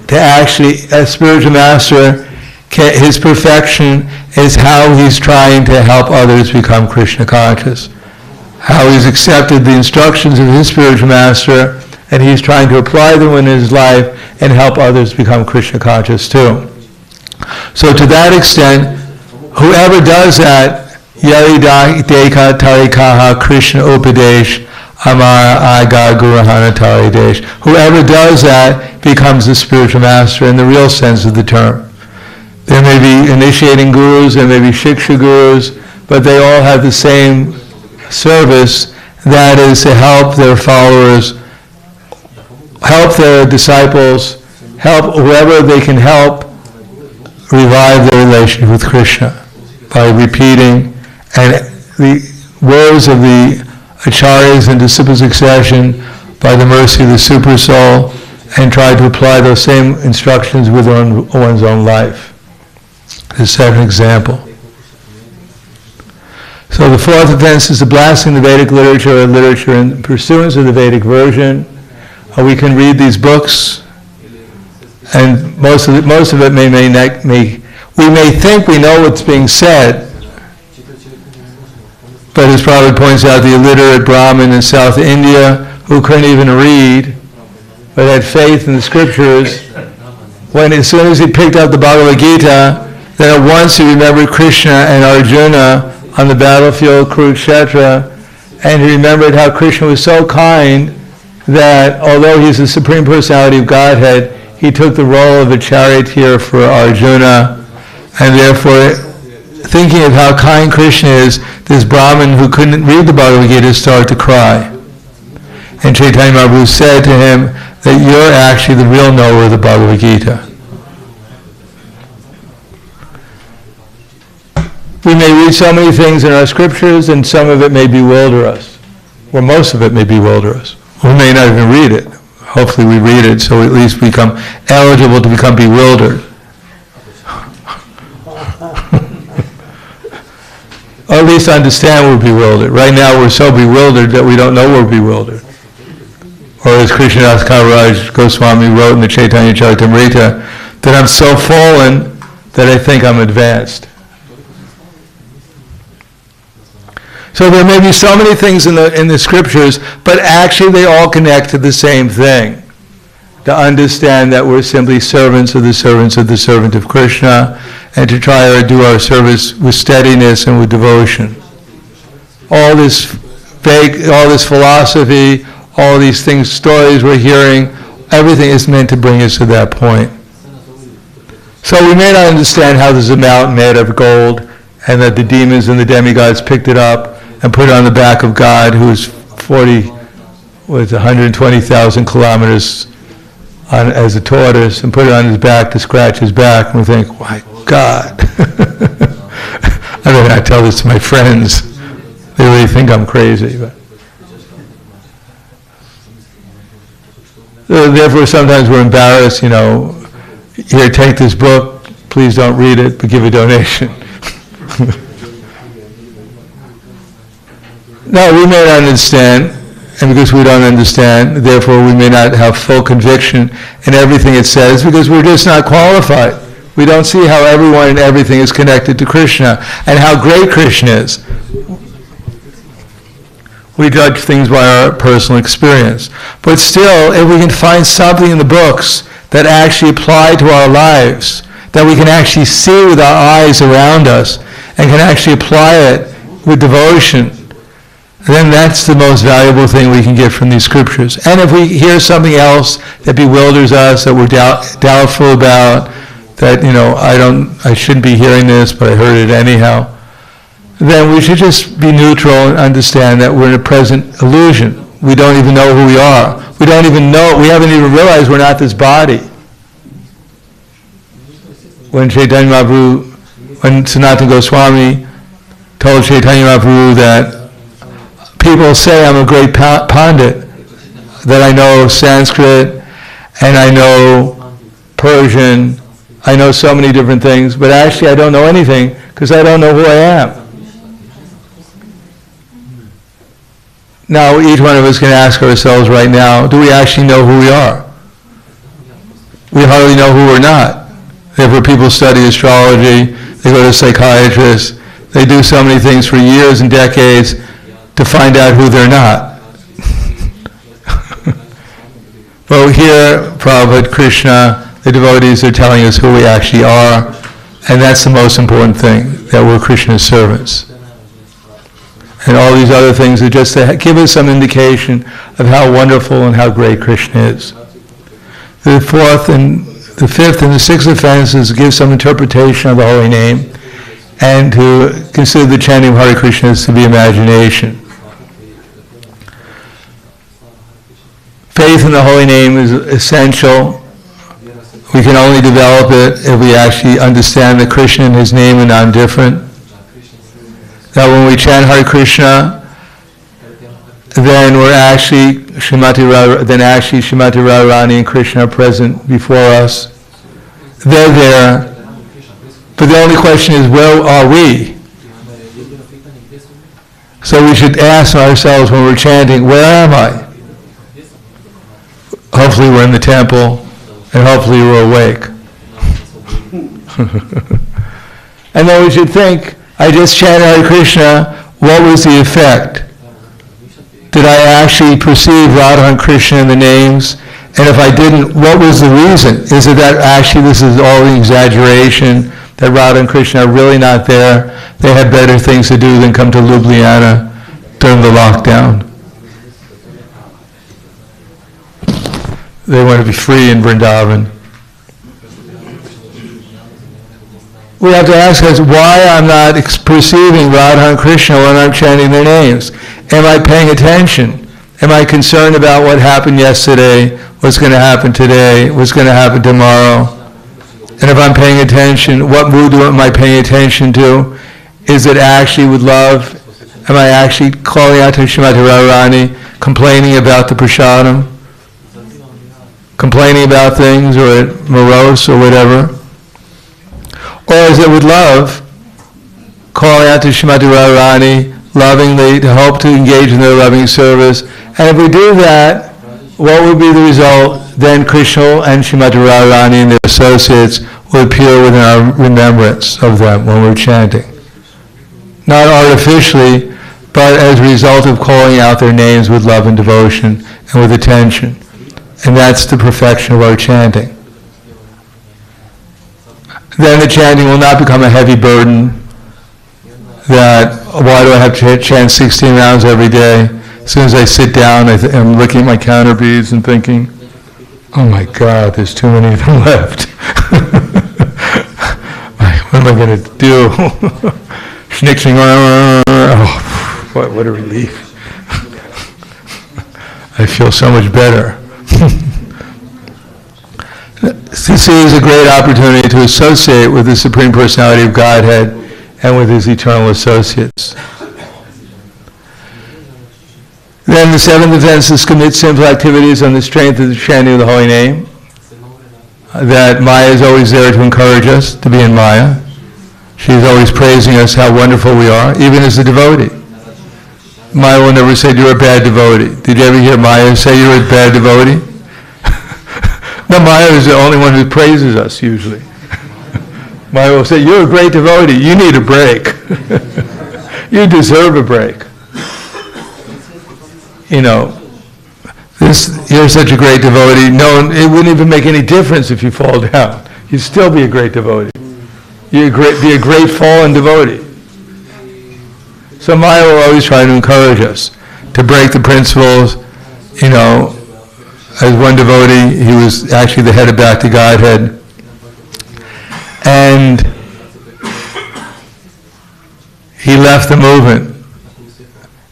to actually, a spiritual master, his perfection is how he's trying to help others become Krishna conscious. How he's accepted the instructions of his spiritual master, and he's trying to apply them in his life and help others become Krishna conscious too. So to that extent, whoever does that, Yari Deka Tarikaha Krishna Upadesh Amara Aga Gurahana Tari Desh. Whoever does that becomes a spiritual master in the real sense of the term. There may be initiating gurus, there may be shiksha gurus, but they all have the same service, that is to help their followers, help their disciples, help whoever they can help revive their relationship with Krishna by repeating and the words of the acharyas and disciple succession by the mercy of the Super Soul, and try to apply those same instructions with one's own life. To set an example. So the fourth offense is the blasting the Vedic literature or literature in pursuance of the Vedic version. We can read these books, and most of it we may think we know what's being said, but as Prabhupada points out, the illiterate Brahmin in South India who couldn't even read, but had faith in the scriptures, when as soon as he picked up the Bhagavad Gita, then at once he remembered Krishna and Arjuna on the battlefield Kurukshetra, and he remembered how Krishna was so kind that although he's the Supreme Personality of Godhead, he took the role of a charioteer for Arjuna, and therefore, thinking of how kind Krishna is, this Brahmin who couldn't read the Bhagavad Gita started to cry. And Chaitanya Mahaprabhu said to him that you're actually the real knower of the Bhagavad Gita. We may read so many things in our scriptures, and some of it may bewilder us, or most of it may bewilder us. We may not even read it. Hopefully we read it, so at least we become eligible to become bewildered. Or at least understand we're bewildered. Right now we're so bewildered that we don't know we're bewildered. Or as Krishnadas Kaviraj Goswami wrote in the Chaitanya Charitamrita, that I'm so fallen that I think I'm advanced. So there may be so many things in the scriptures, but actually they all connect to the same thing. To understand that we're simply servants of the servant of Krishna, and to try to do our service with steadiness and with devotion. All this philosophy, all these things, stories we're hearing, everything is meant to bring us to that point. So we may not understand how there's a mountain made of gold, and that the demons and the demigods picked it up and put it on the back of God, who is 120,000 kilometers as a tortoise, and put it on his back to scratch his back. And we think, my God. I mean, I tell this to my friends. They really think I'm crazy. But therefore, sometimes we're embarrassed, here, take this book, please don't read it, but give a donation. No, we may not understand, and because we don't understand, therefore we may not have full conviction in everything it says, because we're just not qualified. We don't see how everyone and everything is connected to Krishna, and how great Krishna is. We judge things by our personal experience. But still, if we can find something in the books that actually apply to our lives, that we can actually see with our eyes around us, and can actually apply it with devotion, then that's the most valuable thing we can get from these scriptures. And if we hear something else that bewilders us, that we're doubtful about, that, I shouldn't be hearing this, but I heard it anyhow, then we should just be neutral and understand that we're in a present illusion. We don't even know who we are. We haven't even realized we're not this body. When Sanatana Goswami told Chaitanya Mahaprabhu that people say I'm a great pandit, that I know Sanskrit, and I know Persian, I know so many different things, but actually I don't know anything, because I don't know who I am. Now, each one of us can ask ourselves right now, do we actually know who we are? We hardly know who we're not. Therefore, people study astrology, they go to psychiatrists, they do so many things for years and decades to find out who they're not. But here, Prabhupada, Krishna, the devotees are telling us who we actually are, and that's the most important thing, that we're Krishna's servants. and all these other things are just to give us some indication of how wonderful and how great Krishna is. The fourth and the fifth and the sixth offense is to give some interpretation of the holy name and to consider the chanting of Hare Krishna to be imagination. Faith in the holy name is essential. We can only develop it if we actually understand that Krishna and his name are non-different. That when we chant Hare Krishna, then Srimati Radharani and Krishna are present before us. They're there. But the only question is, where are we? So we should ask ourselves when we're chanting, where am I? Hopefully we're in the temple, and hopefully we're awake. And then we should think, I just chanted Hare Krishna, what was the effect? Did I actually perceive Radha and Krishna in the names? And if I didn't, what was the reason? Is it that actually this is all the exaggeration, that Radha and Krishna are really not there? They had better things to do than come to Ljubljana during the lockdown. They want to be free in Vrindavan. We have to ask us why I'm not perceiving Radha and Krishna when I'm chanting their names. Am I paying attention? Am I concerned about what happened yesterday, what's going to happen today, what's going to happen tomorrow? And if I'm paying attention, what mood am I paying attention to? Is it actually with love? Am I actually calling out to Srimati Radharani, complaining about the prasadam? Complaining about things, or morose, or whatever? Or is it with love, calling out to Srimati Radharani, lovingly, to hope to engage in their loving service? And if we do that, what would be the result? Then Krishna and Srimati Radharani and their associates will appear within our remembrance of them when we're chanting. Not artificially, but as a result of calling out their names with love and devotion and with attention. And that's the perfection of our chanting. Then the chanting will not become a heavy burden that, why do I have to chant 16 rounds every day? As soon as I sit down, I'm looking at my counter beads and thinking, oh my God, there's too many of them left. What am I going to do? Schnick-schning, oh, what a relief. I feel so much better. This is a great opportunity to associate with the Supreme Personality of Godhead and with his eternal associates. Then the seventh offense is commit simple activities on the strength of the chanting of the holy name. That Maya is always there to encourage us to be in Maya. She's always praising us how wonderful we are, even as a devotee. Maya will never say you're a bad devotee. Did you ever hear Maya say you're a bad devotee? No, Maya is the only one who praises us usually. Maya will say, you're a great devotee, you need a break. You deserve a break. You know, you're such a great devotee, it wouldn't even make any difference if you fall down. You'd still be a great devotee. You'd be a great fallen devotee. So Maya will always try to encourage us to break the principles. You know, as one devotee, he was actually the head of Bhakti Godhead. And he left the movement.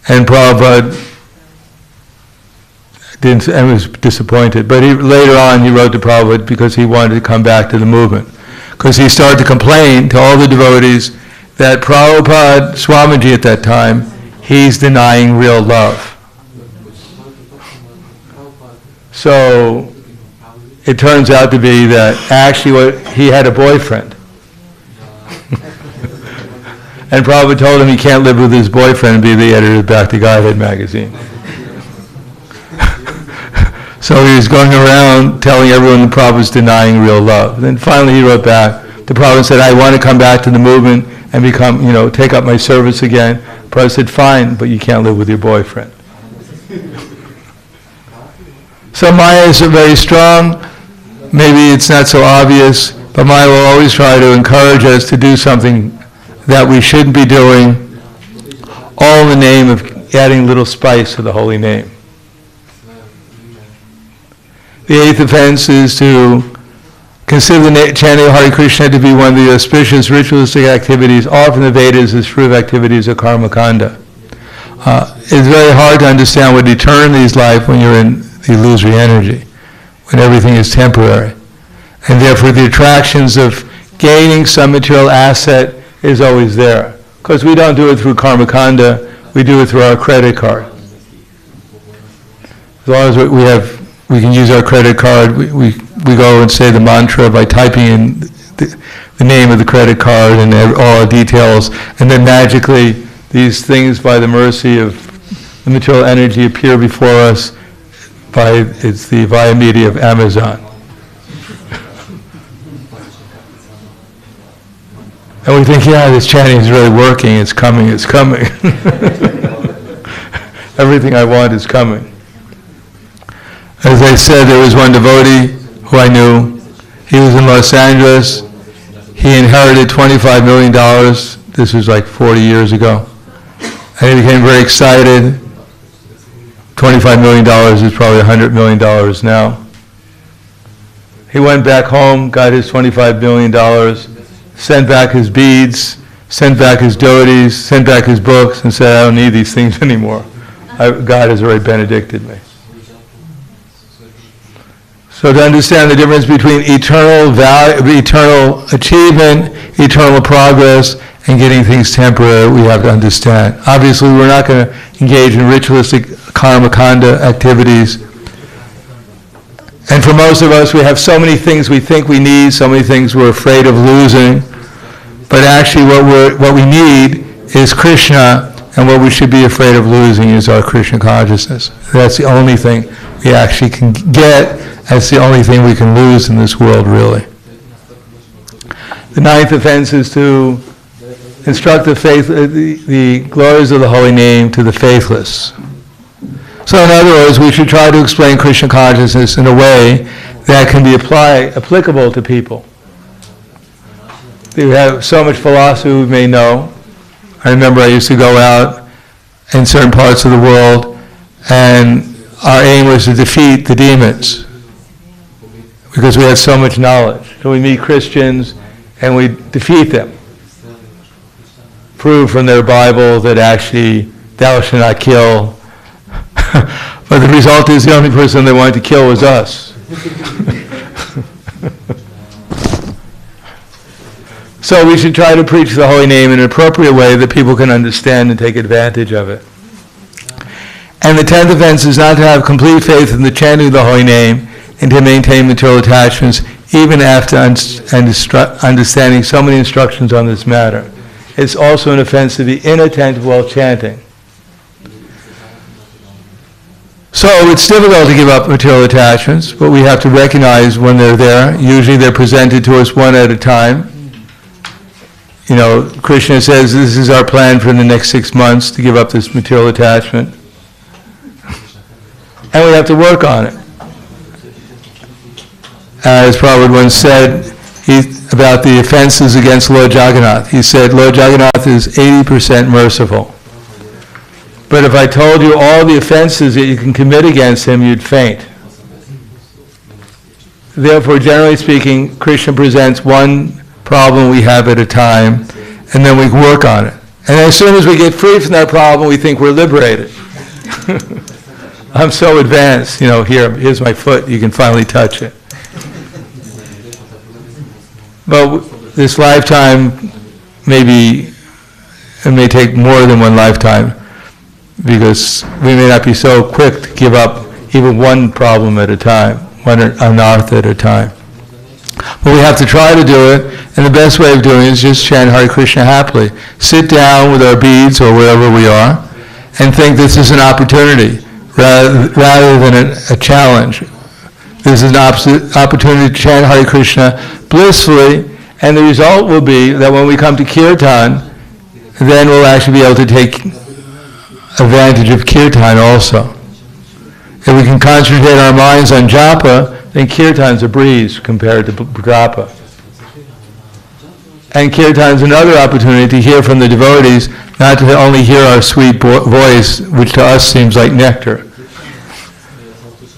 And Prabhupada was disappointed. But later on he wrote to Prabhupada because he wanted to come back to the movement. Because he started to complain to all the devotees that Prabhupada, Swamiji at that time, he's denying real love. So it turns out to be that actually he had a boyfriend. And Prabhupada told him he can't live with his boyfriend and be the editor of Bhakti Godhead magazine. So he was going around telling everyone that Prabhupada's denying real love. Then finally he wrote back to Prabhupada and said, I want to come back to the movement and become, take up my service again. Prabhupada said, fine, but you can't live with your boyfriend. So Maya is very strong. Maybe it's not so obvious, but Maya will always try to encourage us to do something that we shouldn't be doing, all in the name of adding a little spice to the holy name. The eighth offense is to consider the chanting of Hare Krishna to be one of the auspicious ritualistic activities offered in the Vedas as fruit of activities of karma kanda. It's very hard to understand what eternity is like when you're in the illusory energy, when everything is temporary. And therefore the attractions of gaining some material asset is always there. Because we don't do it through karma kanda, we do it through our credit card. As long as we can use our credit card, we go and say the mantra by typing in the name of the credit card and all the details, and then magically these things, by the mercy of the material energy, appear before us via media of Amazon. And we think, yeah, this chanting is really working, it's coming. Everything I want is coming. As I said, there was one devotee who I knew. He was in Los Angeles. He inherited $25 million. This was like 40 years ago. And he became very excited. $25 million is probably $100 million now. He went back home, got his $25 million, sent back his beads, sent back his devotees, sent back his books, and said, I don't need these things anymore. God has already benedicted me. So to understand the difference between eternal value, eternal achievement, eternal progress, and getting things temporary, we have to understand. Obviously, we're not going to engage in ritualistic karma kanda activities. And for most of us, we have so many things we think we need, so many things we're afraid of losing. But actually, what we need is Krishna, and what we should be afraid of losing is our Krishna consciousness. That's the only thing we actually can get. That's the only thing we can lose in this world, really. The ninth offense is to instruct the glories of the holy name to the faithless. So in other words, we should try to explain Krishna consciousness in a way that can be applicable to people. We have so much philosophy we may know. I remember I used to go out in certain parts of the world, and our aim was to defeat the demons, because we had so much knowledge. So we meet Christians and we defeat them. Prove from their Bible that actually thou shalt not kill. But the result is the only person they wanted to kill was us. So we should try to preach the holy name in an appropriate way that people can understand and take advantage of it. And the 10th offense is not to have complete faith in the chanting of the holy name and to maintain material attachments even after understanding so many instructions on this matter. It's also an offense to be inattentive while chanting. So it's difficult to give up material attachments, but we have to recognize when they're there. Usually they're presented to us one at a time. You know, Krishna says this is our plan for the next 6 months to give up this material attachment. And we have to work on it. As Prabhupada once said about the offenses against Lord Jagannath, he said, Lord Jagannath is 80% merciful. But if I told you all the offenses that you can commit against him, you'd faint. Therefore, generally speaking, Krishna presents one problem we have at a time, and then we work on it. And as soon as we get free from that problem, we think we're liberated. I'm so advanced, here's my foot, you can finally touch it. But this lifetime, maybe it may take more than one lifetime, because we may not be so quick to give up even one problem at a time, one anartha at a time. But we have to try to do it, and the best way of doing it is just chant Hare Krishna happily. Sit down with our beads or wherever we are, and think this is an opportunity rather than a challenge. This is an opportunity to chant Hare Krishna blissfully, and the result will be that when we come to kirtan, then we'll actually be able to take advantage of kirtan also. If we can concentrate our minds on japa, then kirtan's a breeze compared to japa. And kirtan is another opportunity to hear from the devotees, not to only hear our sweet voice, which to us seems like nectar,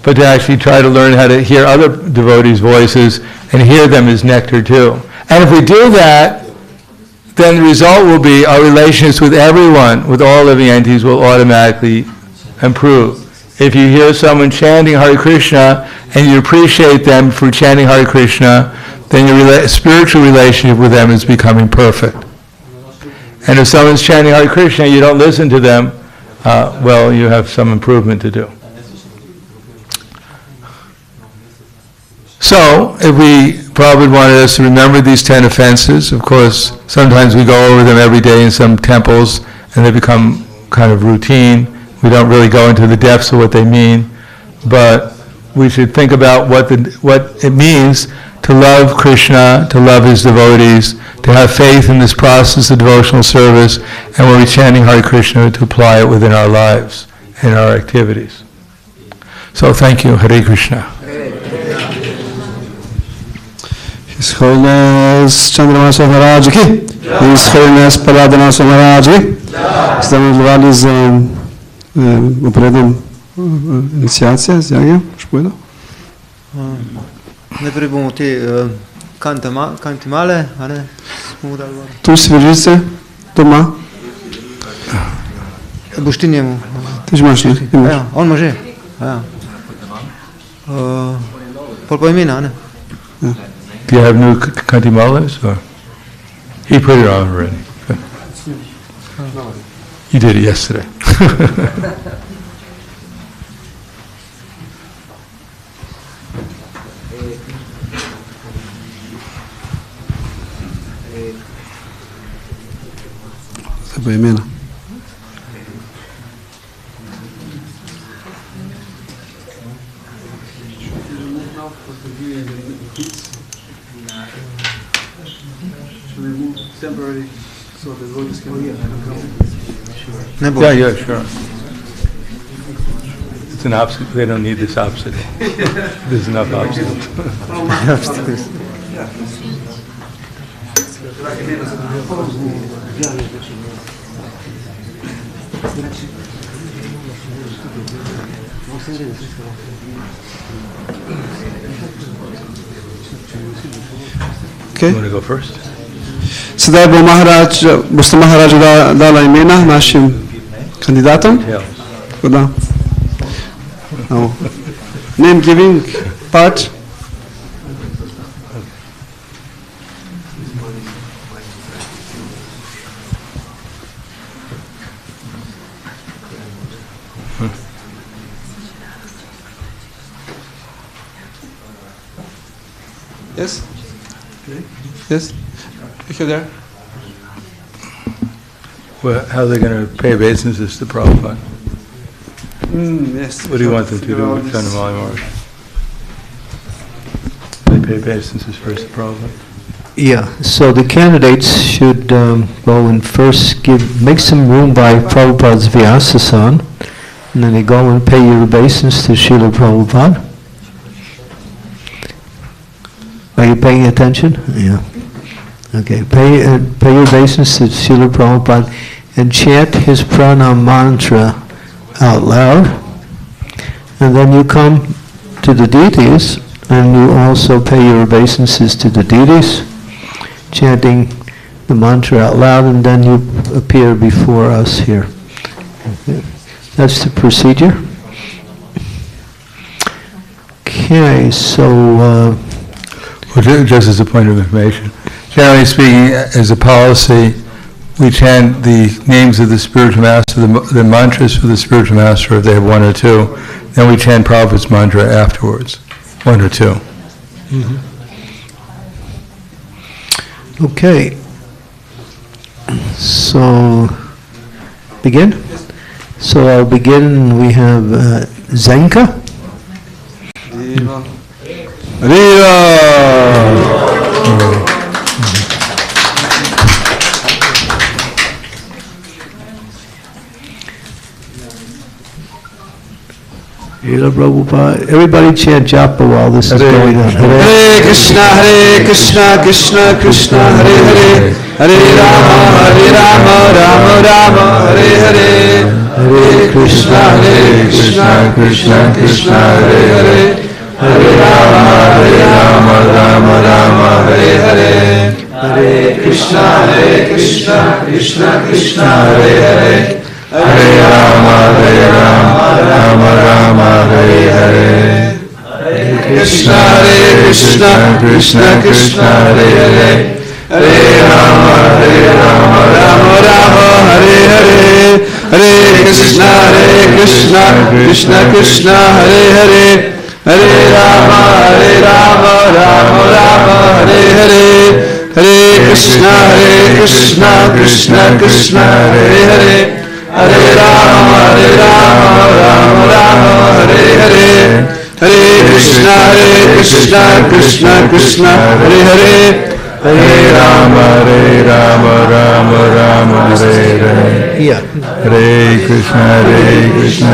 but to actually try to learn how to hear other devotees' voices and hear them as nectar too. And if we do that, then the result will be our relationships with everyone, with all living entities, will automatically improve. If you hear someone chanting Hare Krishna and you appreciate them for chanting Hare Krishna, then your spiritual relationship with them is becoming perfect. And if someone's chanting Hare Krishna and you don't listen to them, well, you have some improvement to do. So, if Prabhupada wanted us to remember these 10 offenses, of course, sometimes we go over them every day in some temples, and they become kind of routine. We don't really go into the depths of what they mean, but we should think about what it means to love Krishna, to love his devotees, to have faith in this process of devotional service, and when we're chanting Hare Krishna, to apply it within our lives and our activities. So thank you. Hare Krishna. His Holiness Chandramasa Maharaj ki, His Holiness Paradhanasa Maharaj ki. Estamos realizando upredem iniciacija z jajem, špojno? Najprej bomo te kantimale, a ne? Tu svežice doma. Boš ti njemu? Ti že imaš, ne? Ja, on ima že. Ja. Pol pa imena, a ne? Ja. Do you have new kantimales? Or? He put it on already. Good. You did it yesterday. Sebe imena. Temporary, so the road is coming. Yeah, sure. It's an obstacle. They don't need this obstacle. There's enough obstacles. Okay. You want to go first? Sedaj boste Maharaj dala imena našim kandidatom. Tako da. Name giving part. Yes? Yes? You're there? Well, how are they going to pay obeisances to Prabhupada? Yes. What do you want them to do with Chandamali Maharaj? They pay obeisances first to Prabhupada? Yeah, so the candidates should go and first make some room by Prabhupada's Vyasasan, and then they go and pay your obeisance to Srila Prabhupada. Are you paying attention? Yeah. Okay, pay your obeisance to Srila Prabhupada and chant his pranam mantra out loud. And then you come to the deities and you also pay your obeisances to the deities, chanting the mantra out loud, and then you appear before us here. Okay. That's the procedure. Okay, so... Well, just as a point of information, generally speaking, as a policy, we chant the names of the spiritual master, the mantras for the spiritual master, if they have one or two. Then we chant Prabhupada's mantra afterwards, one or two. Mm-hmm. Okay. So, begin? So I'll begin. We have Zenka. Srila Prabhupada. Everybody chant japa while this is going on. Hare Krishna, Krishna Krishna, Hare Hare, Hare Rama, Rama Rama, Hare Hare, Hare Krishna, Krishna Krishna, Hare Hare, Hare Rama, Rama Hare Hare, Hare Krishna, Krishna Krishna, Hare Hare, Hare Rama, Rama Hare Hare, Hare Krishna, Krishna Krishna, Hare Hare, Hare Rama, Rama Hare Hare, Hare Krishna, Krishna Krishna, Hare Hare, Hare Rama, Rama Hare Hare, Hare Krishna, Krishna Krishna, Hare Hare, Hare Rama, Rama Hare Hare, Hare Krishna, Krishna Krishna, Hare Hare, Hare Rama, Rama Hare Hare. Yeah. Hare Krishna, Krishna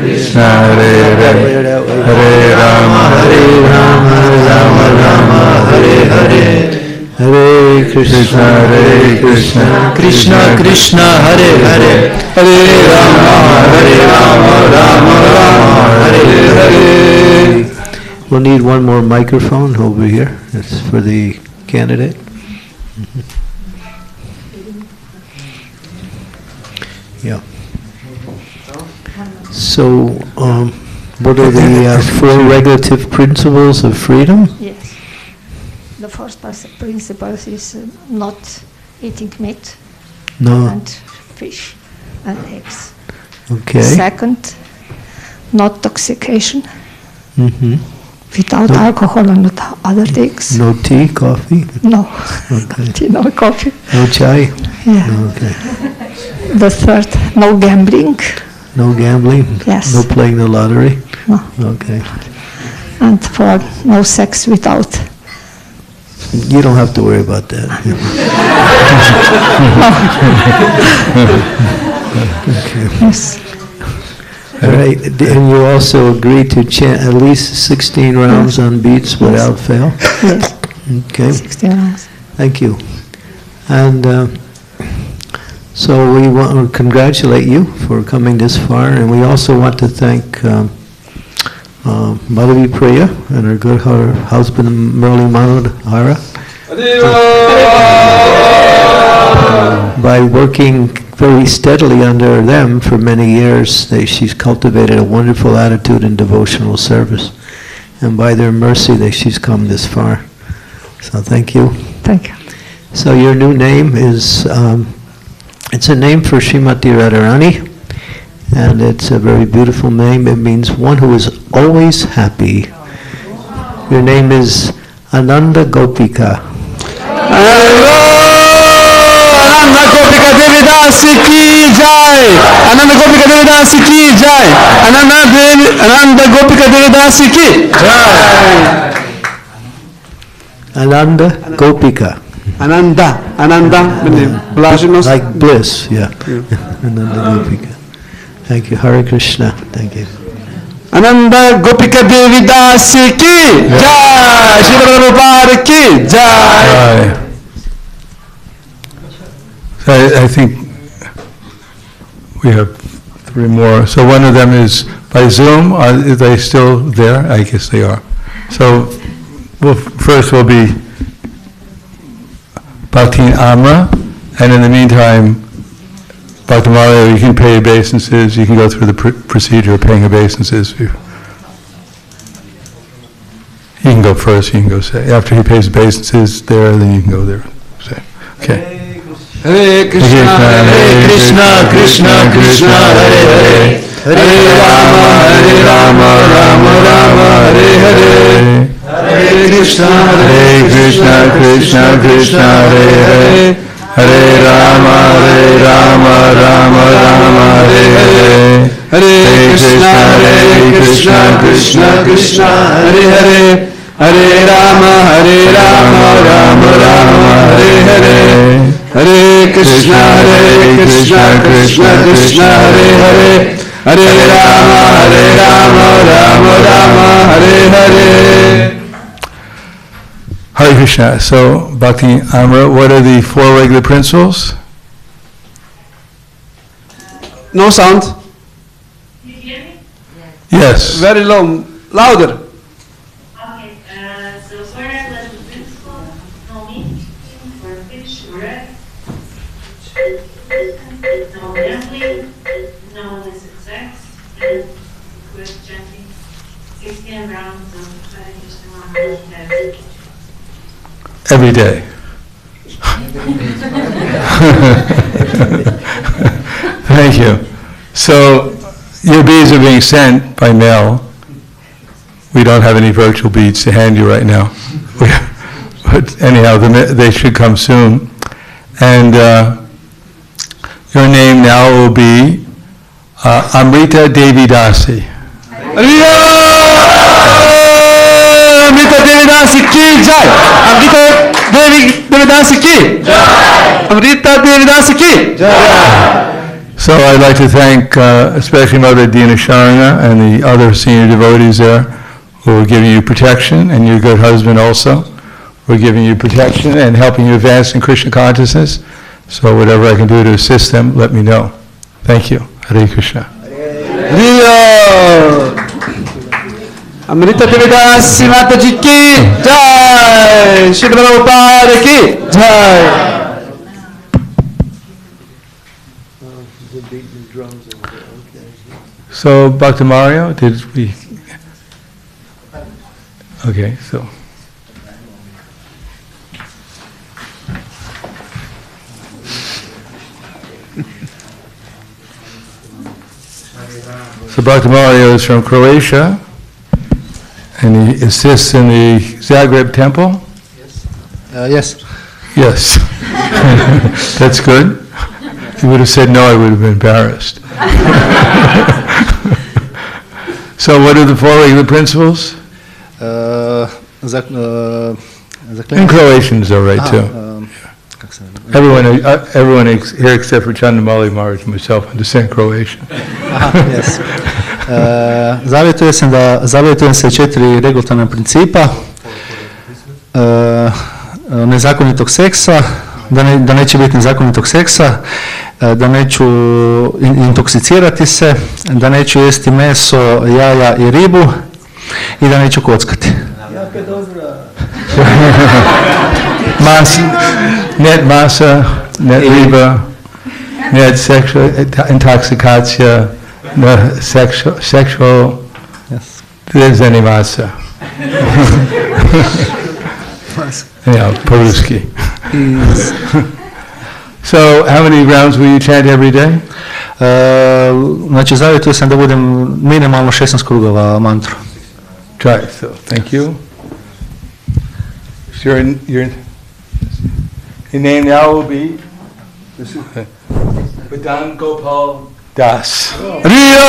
Krishna, Hare Hare, Hare Rama, Rama Hare Hare, Hare Krishna, Krishna Krishna Hare Hare, Hare Rama, Rama Hare Hare. We'll need one more microphone over here. That's for the candidate. Yeah. So, what are the four regulative principles of freedom? Yes. The first principle is not eating meat No. and fish and eggs. Okay. Second, not toxication Mm-hmm. without alcohol and not other things. No tea, coffee. No. Okay. Tea, no coffee. No chai. Yeah. Okay. The third, no gambling. No gambling. Yes. No playing the lottery. No. Okay. And for no sex without. You don't have to worry about that. Okay. Yes. All right. And you also agreed to chant at least 16 rounds on beats without fail? Yes. Okay. 16 rounds. Thank you. And so we want to congratulate you for coming this far, and we also want to thank Madhavi Priya and her good husband Murli Manohara by working very steadily under them for many years. She's cultivated a wonderful attitude in devotional service, and by their mercy she's come this far. So thank you. Thank you. So your new name is, it's a name for Srimati Radharani, and it's a very beautiful name. It means one who is always happy. Your name is Ananda Gopika. Ananda Gopika Devidasi ki jai! Ananda Gopika Devidasi ki jai! Ananda Gopika Devidasi ki jai! Ananda Gopika. Ananda means blaženost. Like bliss, yeah. Ananda Gopika. Thank you. Hare Krishna. Thank you. Ananda Gopika Devidasi ki jai! Srila Prabhupada ki jai! I think we have three more. So one of them is by Zoom. Are they still there? I guess they are. So first will be Bhakti Amra, and in the meantime, Bhakti Mario, you can pay obeisances. You can go through the procedure of paying obeisances. You can go first. You can go say after he pays obeisances there, then you can go there. Say okay. Hare Krishna, Krishna Krishna, Hare Hare, Hare Rama, Rama Hare Hare, Hare Krishna, Krishna Krishna, Hare Hare, Hare Rama, Rama Hare Hare, Hare Krishna, Krishna Krishna, Hare Hare, Hare Rama, Rama Hare Hare, Hare Krishna, Krishna Krishna, Hare Hare, Hare Rama, Rama Rama, Hare Hare. Hare Krishna. So, Bhakti Amra, what are the 4 regular principles? No sound. You hear me? Yes. Very low. Louder. Okay, so 4 regular principles: no meat, or fish, or egg, no gambling, no illicit sex, and good chanting 16 rounds of Hare Krishna Maharaj. Every day. Thank you. So, your beads are being sent by mail. We don't have any virtual beads to hand you right now. But anyhow, they should come soon. And your name now will be Amrita Devi Dasi. Amrita Devi Dasi ki jai. Amrita Devi Dasi ki jai. Amrita Devi Dasi ki jai. So I'd like to thank especially Mother Dina Sharana and the other senior devotees there who are giving you protection, and your good husband also, who are giving you protection and helping you advance in Krishna consciousness. So whatever I can do to assist them, let me know. Thank you. Hare Krishna. Amrita Devi Dasi Mataji ki jai. Srila Prabhupada ki jai. So, Bhakti Mario, did we? Okay, so. So, Bhakti Mario is from Croatia, and he assists in the Zagreb temple. Yes. Yes. That's good. If you would have said no, I would have been embarrassed. So what are the 4 regular principles? In Croatian is all right too. Everyone here except for Chandamali Maharaj and myself understand Croatian. Yes. Zavjetujem se 4 regulatorna principa. Nezakonitog seksa, da neće biti nezakonitog seksa, da neću intoksicirati se, da neću jesti meso, jaja i ribu i da neću kockati. Net masa, net riba, net sexual intoxicacija, no sexual, there's any masa. Yeah, po-ruski. So, how many rounds will you chant every day? Znači, zavjetujem sam da budem minimalno 16 krugova mantru. Try, so, thank you. So your name now will be Madan Gopal Das. Riya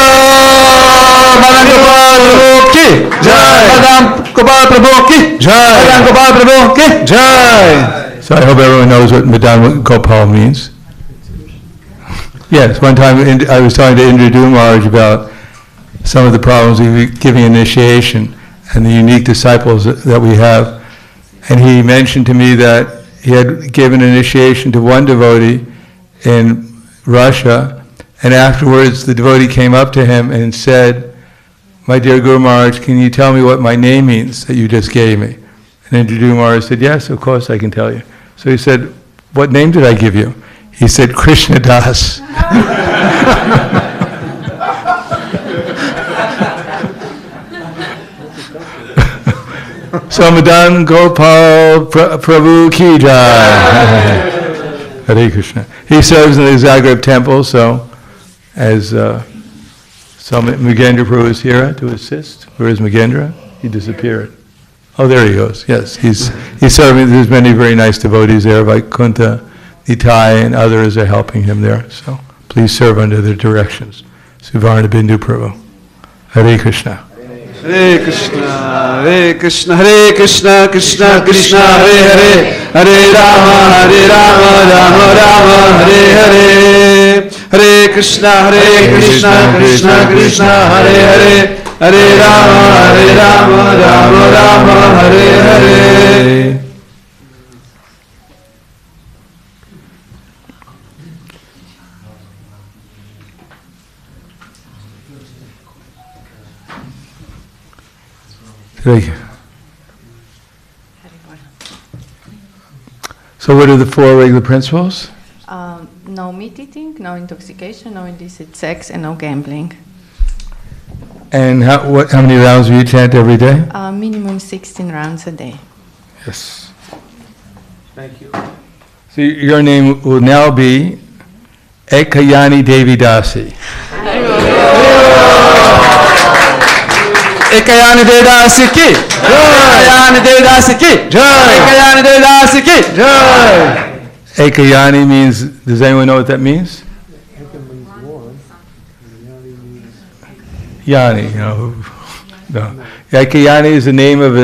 Madan Gopal Prabhu ki jai. Madan Gopal Prabhu ki jai. Madan Gopal Prabhu ki jai. So I hope everyone knows what Madan Gopal means. Yes, one time I was talking to Indra Maharaj about some of the problems with giving initiation and the unique disciples that we have. And he mentioned to me that he had given initiation to one devotee in Russia, and afterwards the devotee came up to him and said, "My dear Guru Maharaj, can you tell me what my name means that you just gave me?" And Indra Maharaj said, "Yes, of course I can tell you." So he said, "What name did I give you?" He said, "Krishna Das." So Madan Gopal Prabhu ki jai. Hare Krishna. He serves in the Zagreb temple, so as Mugendra Prabhu is here to assist. Where is Mugendra? He disappeared. Oh, there he goes. Yes, he's serving. There's many very nice devotees there, like Kunta, Nitai, and others are helping him there. So please serve under their directions. Suvarna Bindu Prabhu. Hare Krishna. Hare Krishna, Hare Krishna, Hare Krishna, Krishna Krishna, Hare Hare, Hare Rama, Rama Rama, Hare Hare, Hare Krishna, Krishna Krishna, Hare Hare, Hare Rama, Rama Rama, Hare Hare. So what are the 4 regular principles? No meat eating, no intoxication, no illicit sex, and no gambling. And how many rounds do you chant every day? Minimum 16 rounds a day. Yes. Thank you. So your name will now be Ekayani Devi Dasi. Ekayani Devdasi ki Ekayani Devdasi ki Ekayani Devdasi ki Jai. Ekayani means, does anyone know what that means? Yani, no. Ekayani is the name of a